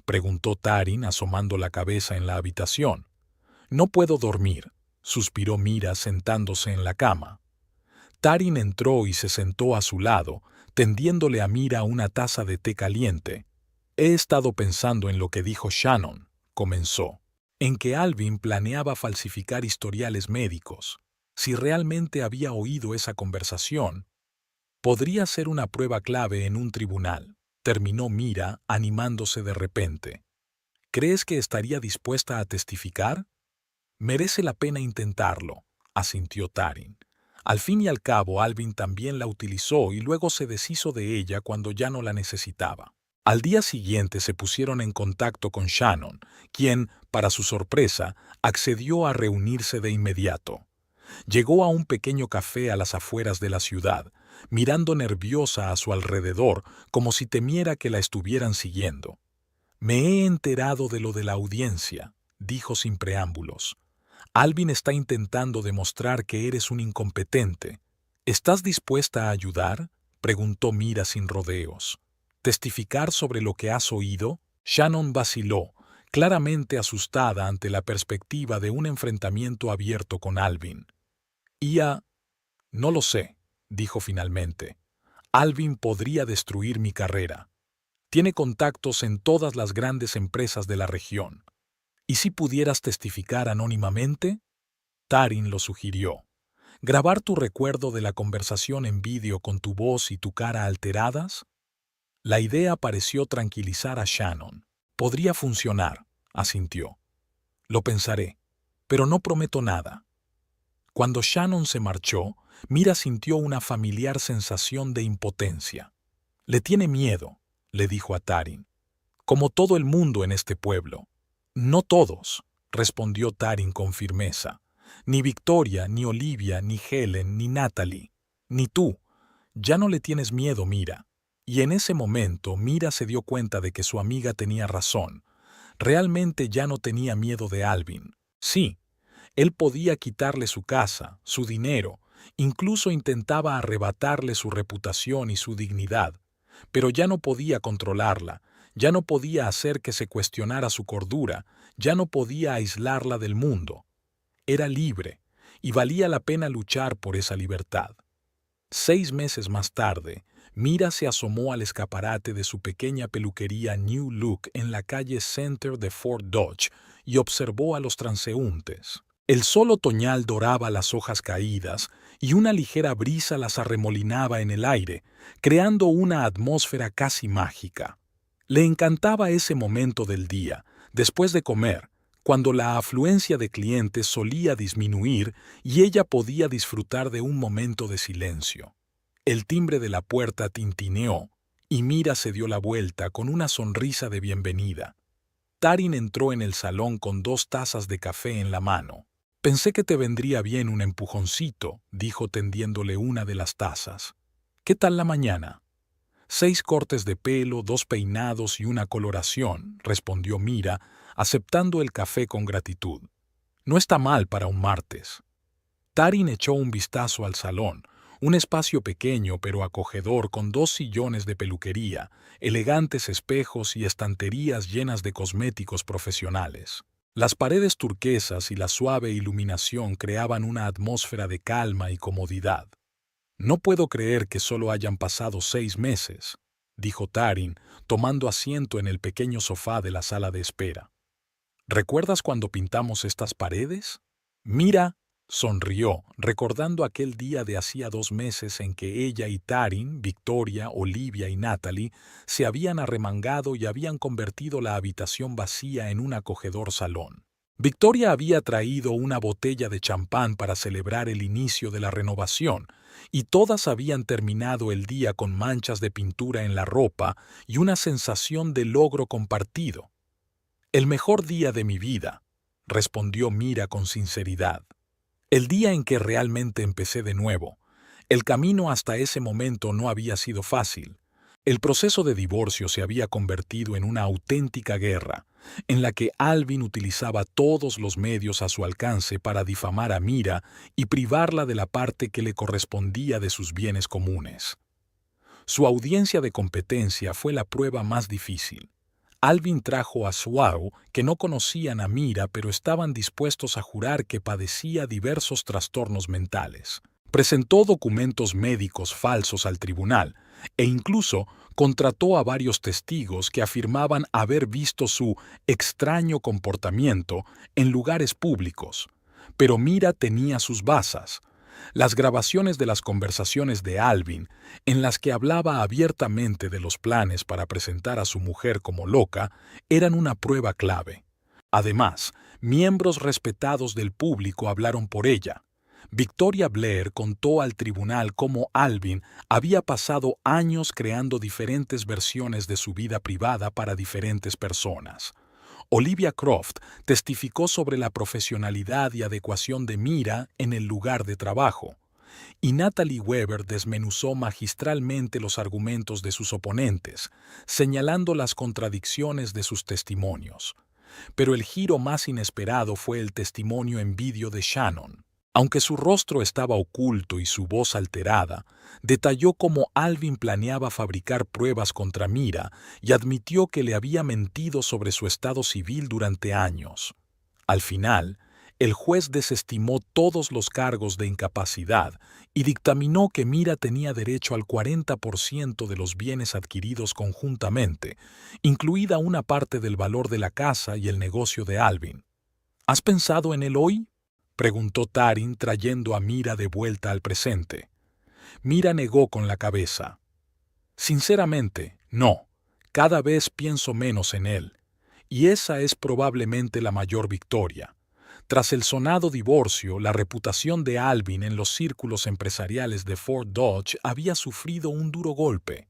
preguntó Tarin asomando la cabeza en la habitación. «No puedo dormir», suspiró Mira sentándose en la cama. Tarin entró y se sentó a su lado, tendiéndole a Mira una taza de té caliente. «He estado pensando en lo que dijo Shannon», comenzó, «en que Alvin planeaba falsificar historiales médicos. Si realmente había oído esa conversación, podría ser una prueba clave en un tribunal», terminó Mira, animándose de repente. «¿Crees que estaría dispuesta a testificar? Merece la pena intentarlo», asintió Tarin. Al fin y al cabo, Alvin también la utilizó y luego se deshizo de ella cuando ya no la necesitaba. Al día siguiente se pusieron en contacto con Shannon, quien, para su sorpresa, accedió a reunirse de inmediato. Llegó a un pequeño café a las afueras de la ciudad, mirando nerviosa a su alrededor como si temiera que la estuvieran siguiendo. «Me he enterado de lo de la audiencia», dijo sin preámbulos. «Alvin está intentando demostrar que eres un incompetente. ¿Estás dispuesta a ayudar?», preguntó Mira sin rodeos. «¿Testificar sobre lo que has oído?». Shannon vaciló, claramente asustada ante la perspectiva de un enfrentamiento abierto con Alvin. «No lo sé», dijo finalmente. «Alvin podría destruir mi carrera. Tiene contactos en todas las grandes empresas de la región. ¿Y si pudieras testificar anónimamente?». Tarin lo sugirió. «¿Grabar tu recuerdo de la conversación en vídeo con tu voz y tu cara alteradas?». La idea pareció tranquilizar a Shannon. «Podría funcionar», asintió. «Lo pensaré, pero no prometo nada». Cuando Shannon se marchó, Mira sintió una familiar sensación de impotencia. «Le tiene miedo», le dijo a Tarin. «Como todo el mundo en este pueblo». «No todos», respondió Tarin con firmeza. «Ni Victoria, ni Olivia, ni Helen, ni Natalie. Ni tú. Ya no le tienes miedo, Mira». Y en ese momento Mira se dio cuenta de que su amiga tenía razón. Realmente ya no tenía miedo de Alvin. Sí, él podía quitarle su casa, su dinero, incluso intentaba arrebatarle su reputación y su dignidad, pero ya no podía controlarla, ya no podía hacer que se cuestionara su cordura, ya no podía aislarla del mundo. Era libre, y valía la pena luchar por esa libertad. 6 meses más tarde, Mira se asomó al escaparate de su pequeña peluquería New Look en la calle Center de Fort Dodge y observó a los transeúntes. El sol otoñal doraba las hojas caídas y una ligera brisa las arremolinaba en el aire, creando una atmósfera casi mágica. Le encantaba ese momento del día, después de comer, cuando la afluencia de clientes solía disminuir y ella podía disfrutar de un momento de silencio. El timbre de la puerta tintineó y Mira se dio la vuelta con una sonrisa de bienvenida. Tarin entró en el salón con 2 tazas de café en la mano. «Pensé que te vendría bien un empujoncito», dijo tendiéndole una de las tazas. «¿Qué tal la mañana?». 6 cortes de pelo, 2 peinados y una coloración», respondió Mira, aceptando el café con gratitud. «No está mal para un martes». Tarin echó un vistazo al salón, un espacio pequeño pero acogedor con 2 sillones de peluquería, elegantes espejos y estanterías llenas de cosméticos profesionales. Las paredes turquesas y la suave iluminación creaban una atmósfera de calma y comodidad. «No puedo creer que solo hayan pasado 6 meses», dijo Tarin, tomando asiento en el pequeño sofá de la sala de espera. «¿Recuerdas cuando pintamos estas paredes?». Mira sonrió, recordando aquel día de hacía 2 meses en que ella y Tarin, Victoria, Olivia y Natalie se habían arremangado y habían convertido la habitación vacía en un acogedor salón. Victoria había traído una botella de champán para celebrar el inicio de la renovación, y todas habían terminado el día con manchas de pintura en la ropa y una sensación de logro compartido. «El mejor día de mi vida», respondió Mira con sinceridad. «El día en que realmente empecé de nuevo. El camino hasta ese momento no había sido fácil. El proceso de divorcio se había convertido en una auténtica guerra, en la que Alvin utilizaba todos los medios a su alcance para difamar a Mira y privarla de la parte que le correspondía de sus bienes comunes. Su audiencia de competencia fue la prueba más difícil. Alvin trajo a Suau, que no conocían a Mira pero estaban dispuestos a jurar que padecía diversos trastornos mentales. Presentó documentos médicos falsos al tribunal e incluso contrató a varios testigos que afirmaban haber visto su extraño comportamiento en lugares públicos. Pero Mira tenía sus bazas. Las grabaciones de las conversaciones de Alvin, en las que hablaba abiertamente de los planes para presentar a su mujer como loca, eran una prueba clave. Además, miembros respetados del público hablaron por ella. Victoria Blair contó al tribunal cómo Alvin había pasado años creando diferentes versiones de su vida privada para diferentes personas. Olivia Croft testificó sobre la profesionalidad y adecuación de Mira en el lugar de trabajo, y Natalie Weber desmenuzó magistralmente los argumentos de sus oponentes, señalando las contradicciones de sus testimonios. Pero el giro más inesperado fue el testimonio en vídeo de Shannon. Aunque su rostro estaba oculto y su voz alterada, detalló cómo Alvin planeaba fabricar pruebas contra Mira y admitió que le había mentido sobre su estado civil durante años. Al final, el juez desestimó todos los cargos de incapacidad y dictaminó que Mira tenía derecho al 40% de los bienes adquiridos conjuntamente, incluida una parte del valor de la casa y el negocio de Alvin. ¿Has pensado en él hoy?, preguntó Taryn, trayendo a Mira de vuelta al presente. Mira negó con la cabeza. Sinceramente, no. Cada vez pienso menos en él. Y esa es probablemente la mayor victoria. Tras el sonado divorcio, la reputación de Alvin en los círculos empresariales de Fort Dodge había sufrido un duro golpe.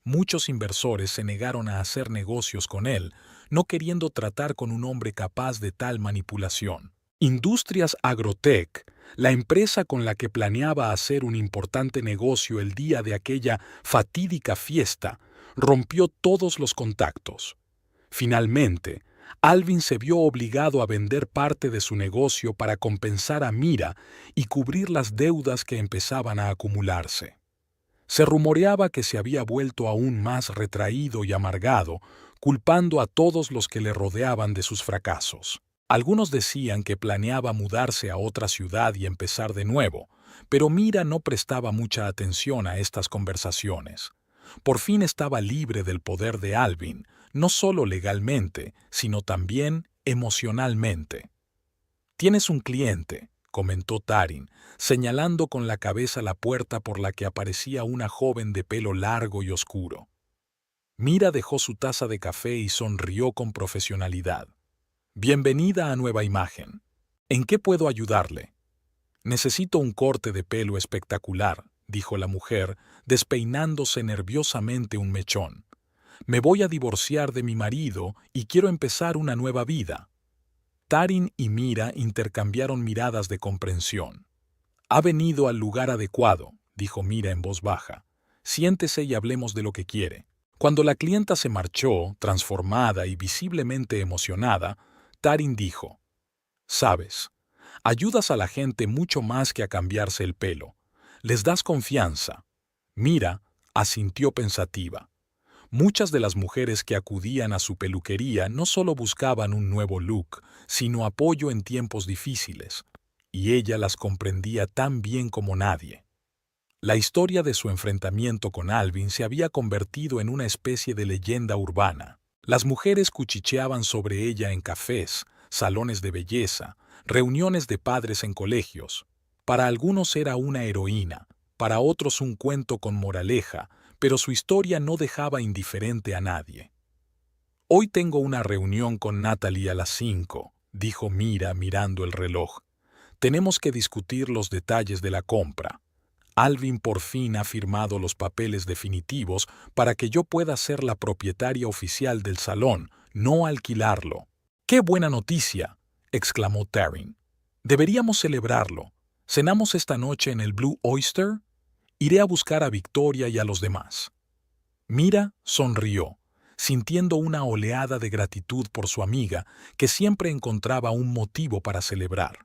Muchos inversores se negaron a hacer negocios con él, no queriendo tratar con un hombre capaz de tal manipulación. Industrias Agrotech, la empresa con la que planeaba hacer un importante negocio el día de aquella fatídica fiesta, rompió todos los contactos. Finalmente, Alvin se vio obligado a vender parte de su negocio para compensar a Mira y cubrir las deudas que empezaban a acumularse. Se rumoreaba que se había vuelto aún más retraído y amargado, culpando a todos los que le rodeaban de sus fracasos. Algunos decían que planeaba mudarse a otra ciudad y empezar de nuevo, pero Mira no prestaba mucha atención a estas conversaciones. Por fin estaba libre del poder de Alvin, no solo legalmente, sino también emocionalmente. «Tienes un cliente», comentó Taryn, señalando con la cabeza la puerta por la que aparecía una joven de pelo largo y oscuro. Mira dejó su taza de café y sonrió con profesionalidad. «Bienvenida a Nueva Imagen. ¿En qué puedo ayudarle?» «Necesito un corte de pelo espectacular», dijo la mujer, despeinándose nerviosamente un mechón. «Me voy a divorciar de mi marido y quiero empezar una nueva vida». Taryn y Mira intercambiaron miradas de comprensión. «Ha venido al lugar adecuado», dijo Mira en voz baja. «Siéntese y hablemos de lo que quiere». Cuando la clienta se marchó, transformada y visiblemente emocionada, Taryn dijo: «Sabes, ayudas a la gente mucho más que a cambiarse el pelo. Les das confianza». Mira asintió pensativa. Muchas de las mujeres que acudían a su peluquería no solo buscaban un nuevo look, sino apoyo en tiempos difíciles, y ella las comprendía tan bien como nadie. La historia de su enfrentamiento con Alvin se había convertido en una especie de leyenda urbana. Las mujeres cuchicheaban sobre ella en cafés, salones de belleza, reuniones de padres en colegios. Para algunos era una heroína, para otros un cuento con moraleja, pero su historia no dejaba indiferente a nadie. «Hoy tengo una reunión con Natalie a las 5», dijo Mira mirando el reloj. «Tenemos que discutir los detalles de la compra. Alvin por fin ha firmado los papeles definitivos para que yo pueda ser la propietaria oficial del salón, no alquilarlo». «¡Qué buena noticia!», exclamó Taryn. «Deberíamos celebrarlo. ¿Cenamos esta noche en el Blue Oyster? Iré a buscar a Victoria y a los demás». Mira sonrió, sintiendo una oleada de gratitud por su amiga, que siempre encontraba un motivo para celebrar.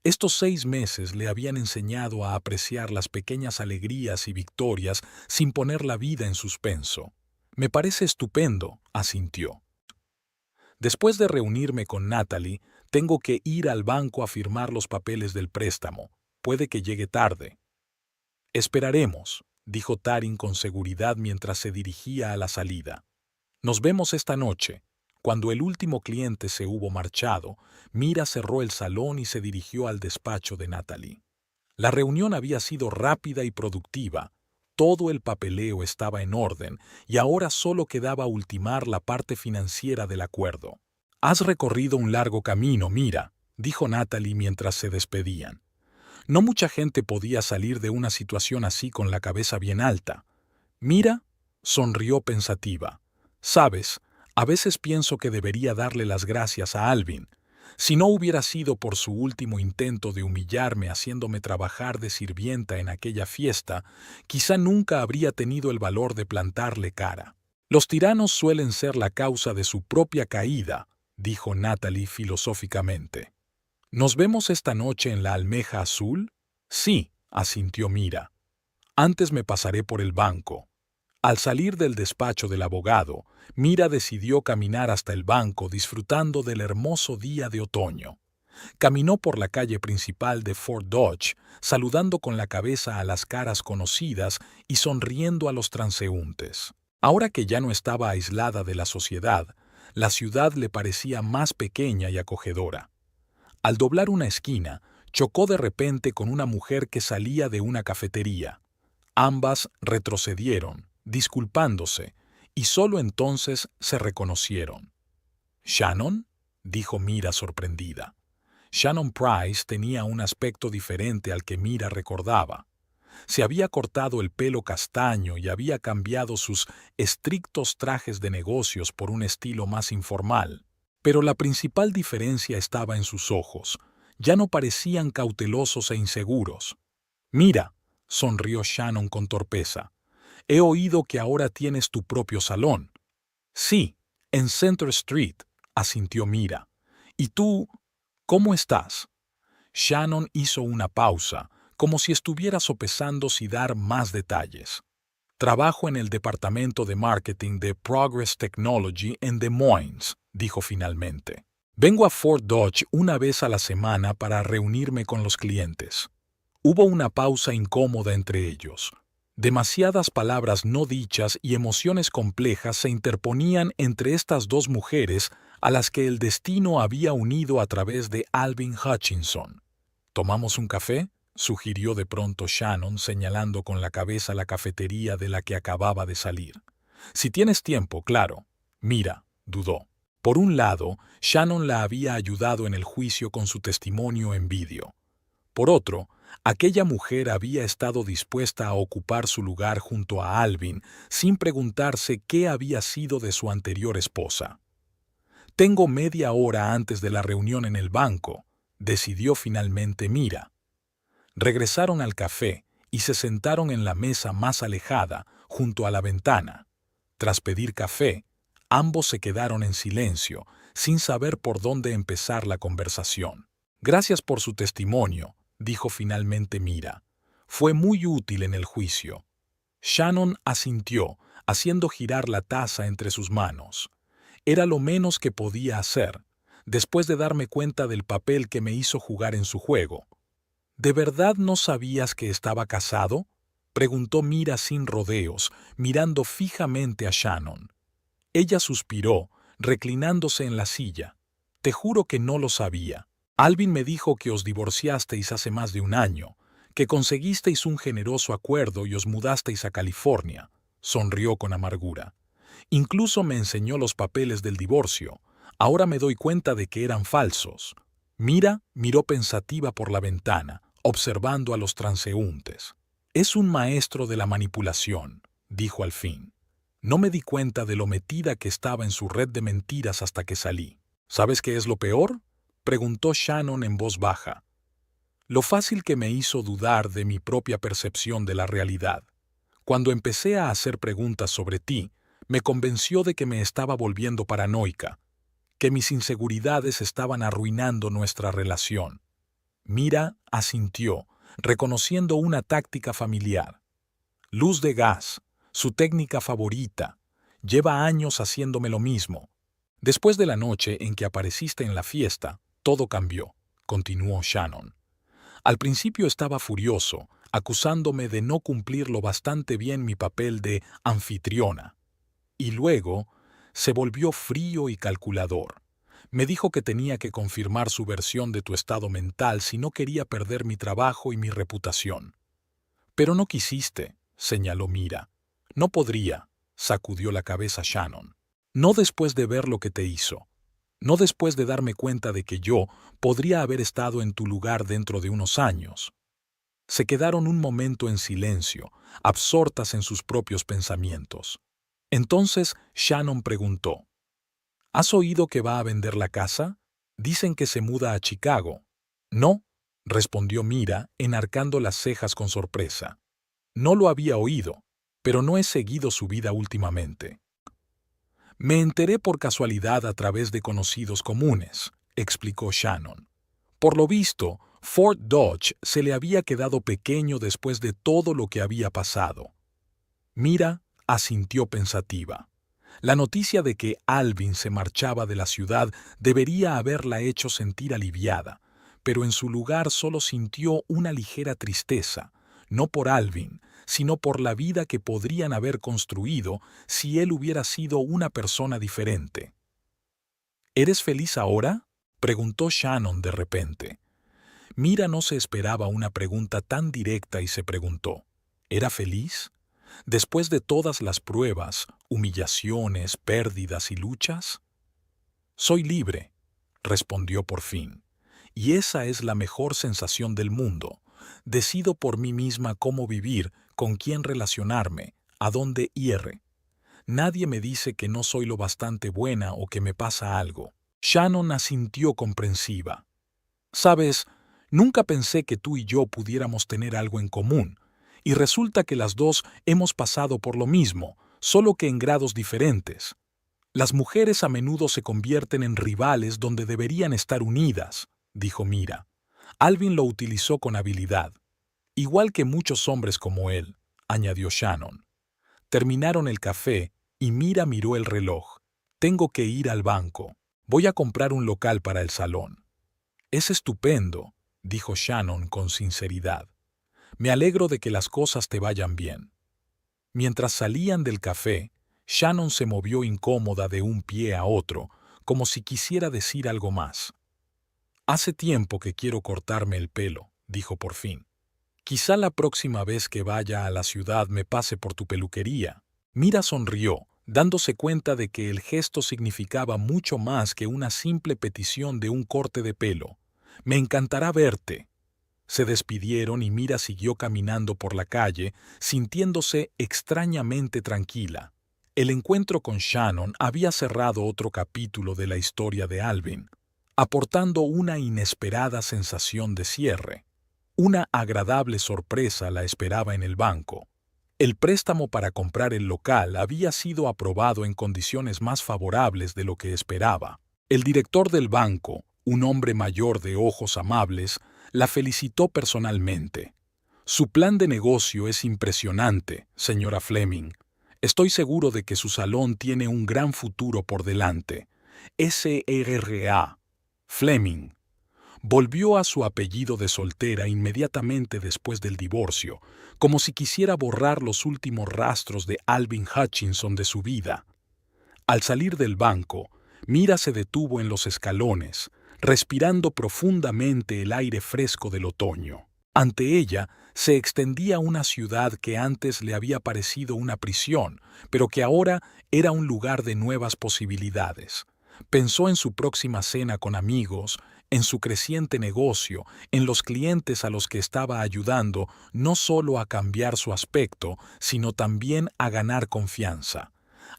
Estos 6 meses le habían enseñado a apreciar las pequeñas alegrías y victorias sin poner la vida en suspenso. «Me parece estupendo», asintió. «Después de reunirme con Natalie, tengo que ir al banco a firmar los papeles del préstamo. Puede que llegue tarde». «Esperaremos», dijo Taryn con seguridad mientras se dirigía a la salida. «Nos vemos esta noche». Cuando el último cliente se hubo marchado, Mira cerró el salón y se dirigió al despacho de Natalie. La reunión había sido rápida y productiva. Todo el papeleo estaba en orden y ahora solo quedaba ultimar la parte financiera del acuerdo. «Has recorrido un largo camino, Mira», dijo Natalie mientras se despedían. No mucha gente podía salir de una situación así con la cabeza bien alta. Mira, sonrió pensativa. Sabes, a veces pienso que debería darle las gracias a Alvin. Si no hubiera sido por su último intento de humillarme haciéndome trabajar de sirvienta en aquella fiesta, quizá nunca habría tenido el valor de plantarle cara. Los tiranos suelen ser la causa de su propia caída, dijo Natalie filosóficamente. ¿Nos vemos esta noche en la Almeja Azul? Sí, asintió Mira. Antes me pasaré por el banco. Al salir del despacho del abogado, Mira decidió caminar hasta el banco disfrutando del hermoso día de otoño. Caminó por la calle principal de Fort Dodge, saludando con la cabeza a las caras conocidas y sonriendo a los transeúntes. Ahora que ya no estaba aislada de la sociedad, la ciudad le parecía más pequeña y acogedora. Al doblar una esquina, chocó de repente con una mujer que salía de una cafetería. Ambas retrocedieron, disculpándose, y solo entonces se reconocieron. ¿Shannon?, dijo Mira sorprendida. Shannon Price tenía un aspecto diferente al que Mira recordaba. Se había cortado el pelo castaño y había cambiado sus estrictos trajes de negocios por un estilo más informal. Pero la principal diferencia estaba en sus ojos. Ya no parecían cautelosos e inseguros. Mira, sonrió Shannon con torpeza. He oído que ahora tienes tu propio salón. Sí, en Center Street, asintió Mira. ¿Y tú, cómo estás? Shannon hizo una pausa, como si estuviera sopesando si dar más detalles. Trabajo en el departamento de marketing de Progress Technology en Des Moines, dijo finalmente. Vengo a Fort Dodge una vez a la semana para reunirme con los clientes. Hubo una pausa incómoda entre ellos. Demasiadas palabras no dichas y emociones complejas se interponían entre estas dos mujeres a las que el destino había unido a través de Alvin Hutchinson. ¿Tomamos un café?, sugirió de pronto Shannon, señalando con la cabeza la cafetería de la que acababa de salir. Si tienes tiempo, claro. Mira, dudó. Por un lado, Shannon la había ayudado en el juicio con su testimonio en vídeo. Por otro, aquella mujer había estado dispuesta a ocupar su lugar junto a Alvin sin preguntarse qué había sido de su anterior esposa. Tengo media hora antes de la reunión en el banco, decidió finalmente Mira. Regresaron al café y se sentaron en la mesa más alejada, junto a la ventana. Tras pedir café, ambos se quedaron en silencio, sin saber por dónde empezar la conversación. Gracias por su testimonio, dijo finalmente Mira. Fue muy útil en el juicio. Shannon asintió, haciendo girar la taza entre sus manos. Era lo menos que podía hacer, después de darme cuenta del papel que me hizo jugar en su juego. ¿De verdad no sabías que estaba casado?, preguntó Mira sin rodeos, mirando fijamente a Shannon. Ella suspiró, reclinándose en la silla. Te juro que no lo sabía. Alvin me dijo que os divorciasteis hace más de un año, que conseguisteis un generoso acuerdo y os mudasteis a California. Sonrió con amargura. Incluso me enseñó los papeles del divorcio. Ahora me doy cuenta de que eran falsos. Mira miró pensativa por la ventana, observando a los transeúntes. Es un maestro de la manipulación, dijo al fin. No me di cuenta de lo metida que estaba en su red de mentiras hasta que salí. ¿Sabes qué es lo peor?, preguntó Shannon en voz baja. Lo fácil que me hizo dudar de mi propia percepción de la realidad. Cuando empecé a hacer preguntas sobre ti, me convenció de que me estaba volviendo paranoica, que mis inseguridades estaban arruinando nuestra relación. Mira asintió, reconociendo una táctica familiar. Luz de gas, su técnica favorita. Lleva años haciéndome lo mismo. Después de la noche en que apareciste en la fiesta, todo cambió, continuó Shannon. Al principio estaba furioso, acusándome de no cumplir lo bastante bien mi papel de anfitriona. Y luego se volvió frío y calculador. Me dijo que tenía que confirmar su versión de tu estado mental si no quería perder mi trabajo y mi reputación. Pero no quisiste, señaló Mira. No podría, sacudió la cabeza Shannon. No después de ver lo que te hizo. No después de darme cuenta de que yo podría haber estado en tu lugar dentro de unos años. Se quedaron un momento en silencio, absortas en sus propios pensamientos. Entonces Shannon preguntó, ¿has oído que va a vender la casa? Dicen que se muda a Chicago. No, respondió Mira, enarcando las cejas con sorpresa. No lo había oído, pero no he seguido su vida últimamente. Me enteré por casualidad a través de conocidos comunes, explicó Shannon. Por lo visto, Fort Dodge se le había quedado pequeño después de todo lo que había pasado. Mira asintió pensativa. La noticia de que Alvin se marchaba de la ciudad debería haberla hecho sentir aliviada, pero en su lugar solo sintió una ligera tristeza, no por Alvin, sino por la vida que podrían haber construido si él hubiera sido una persona diferente. ¿Eres feliz ahora?, preguntó Shannon de repente. Mira no se esperaba una pregunta tan directa y se preguntó, ¿era feliz? Después de todas las pruebas, humillaciones, pérdidas y luchas. Soy libre, respondió por fin, y esa es la mejor sensación del mundo. Decido por mí misma cómo vivir, con quién relacionarme, a dónde ir. Nadie me dice que no soy lo bastante buena o que me pasa algo. Shannon asintió comprensiva. Sabes, nunca pensé que tú y yo pudiéramos tener algo en común, y resulta que las dos hemos pasado por lo mismo, solo que en grados diferentes. Las mujeres a menudo se convierten en rivales donde deberían estar unidas, dijo Mira. Alvin lo utilizó con habilidad. Igual que muchos hombres como él, añadió Shannon. Terminaron el café y Mira miró el reloj. Tengo que ir al banco. Voy a comprar un local para el salón. Es estupendo, dijo Shannon con sinceridad. Me alegro de que las cosas te vayan bien. Mientras salían del café, Shannon se movió incómoda de un pie a otro, como si quisiera decir algo más. Hace tiempo que quiero cortarme el pelo, dijo por fin. Quizá la próxima vez que vaya a la ciudad me pase por tu peluquería. Mira sonrió, dándose cuenta de que el gesto significaba mucho más que una simple petición de un corte de pelo. Me encantará verte. Se despidieron y Mira siguió caminando por la calle, sintiéndose extrañamente tranquila. El encuentro con Shannon había cerrado otro capítulo de la historia de Alvin, aportando una inesperada sensación de cierre. Una agradable sorpresa la esperaba en el banco. El préstamo para comprar el local había sido aprobado en condiciones más favorables de lo que esperaba. El director del banco, un hombre mayor de ojos amables, la felicitó personalmente. Su plan de negocio es impresionante, señora Fleming. Estoy seguro de que su salón tiene un gran futuro por delante. S.R.A. Fleming. Volvió a su apellido de soltera inmediatamente después del divorcio, como si quisiera borrar los últimos rastros de Alvin Hutchinson de su vida. Al salir del banco, Mira se detuvo en los escalones, respirando profundamente el aire fresco del otoño. Ante ella se extendía una ciudad que antes le había parecido una prisión, pero que ahora era un lugar de nuevas posibilidades. Pensó en su próxima cena con amigos, en su creciente negocio, en los clientes a los que estaba ayudando no solo a cambiar su aspecto, sino también a ganar confianza.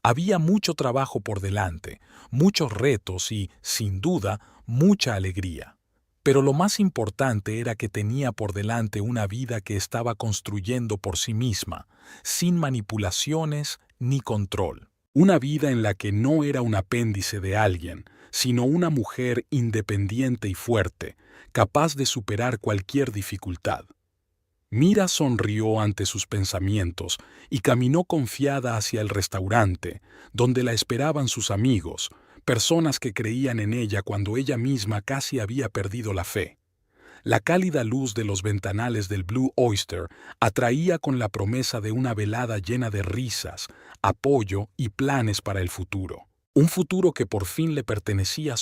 Había mucho trabajo por delante, muchos retos y, sin duda, mucha alegría. Pero lo más importante era que tenía por delante una vida que estaba construyendo por sí misma, sin manipulaciones ni control. Una vida en la que no era un apéndice de alguien, sino una mujer independiente y fuerte, capaz de superar cualquier dificultad. Mira sonrió ante sus pensamientos y caminó confiada hacia el restaurante, donde la esperaban sus amigos, personas que creían en ella cuando ella misma casi había perdido la fe. La cálida luz de los ventanales del Blue Oyster atraía con la promesa de una velada llena de risas, apoyo y planes para el futuro. Un futuro que por fin le pertenecía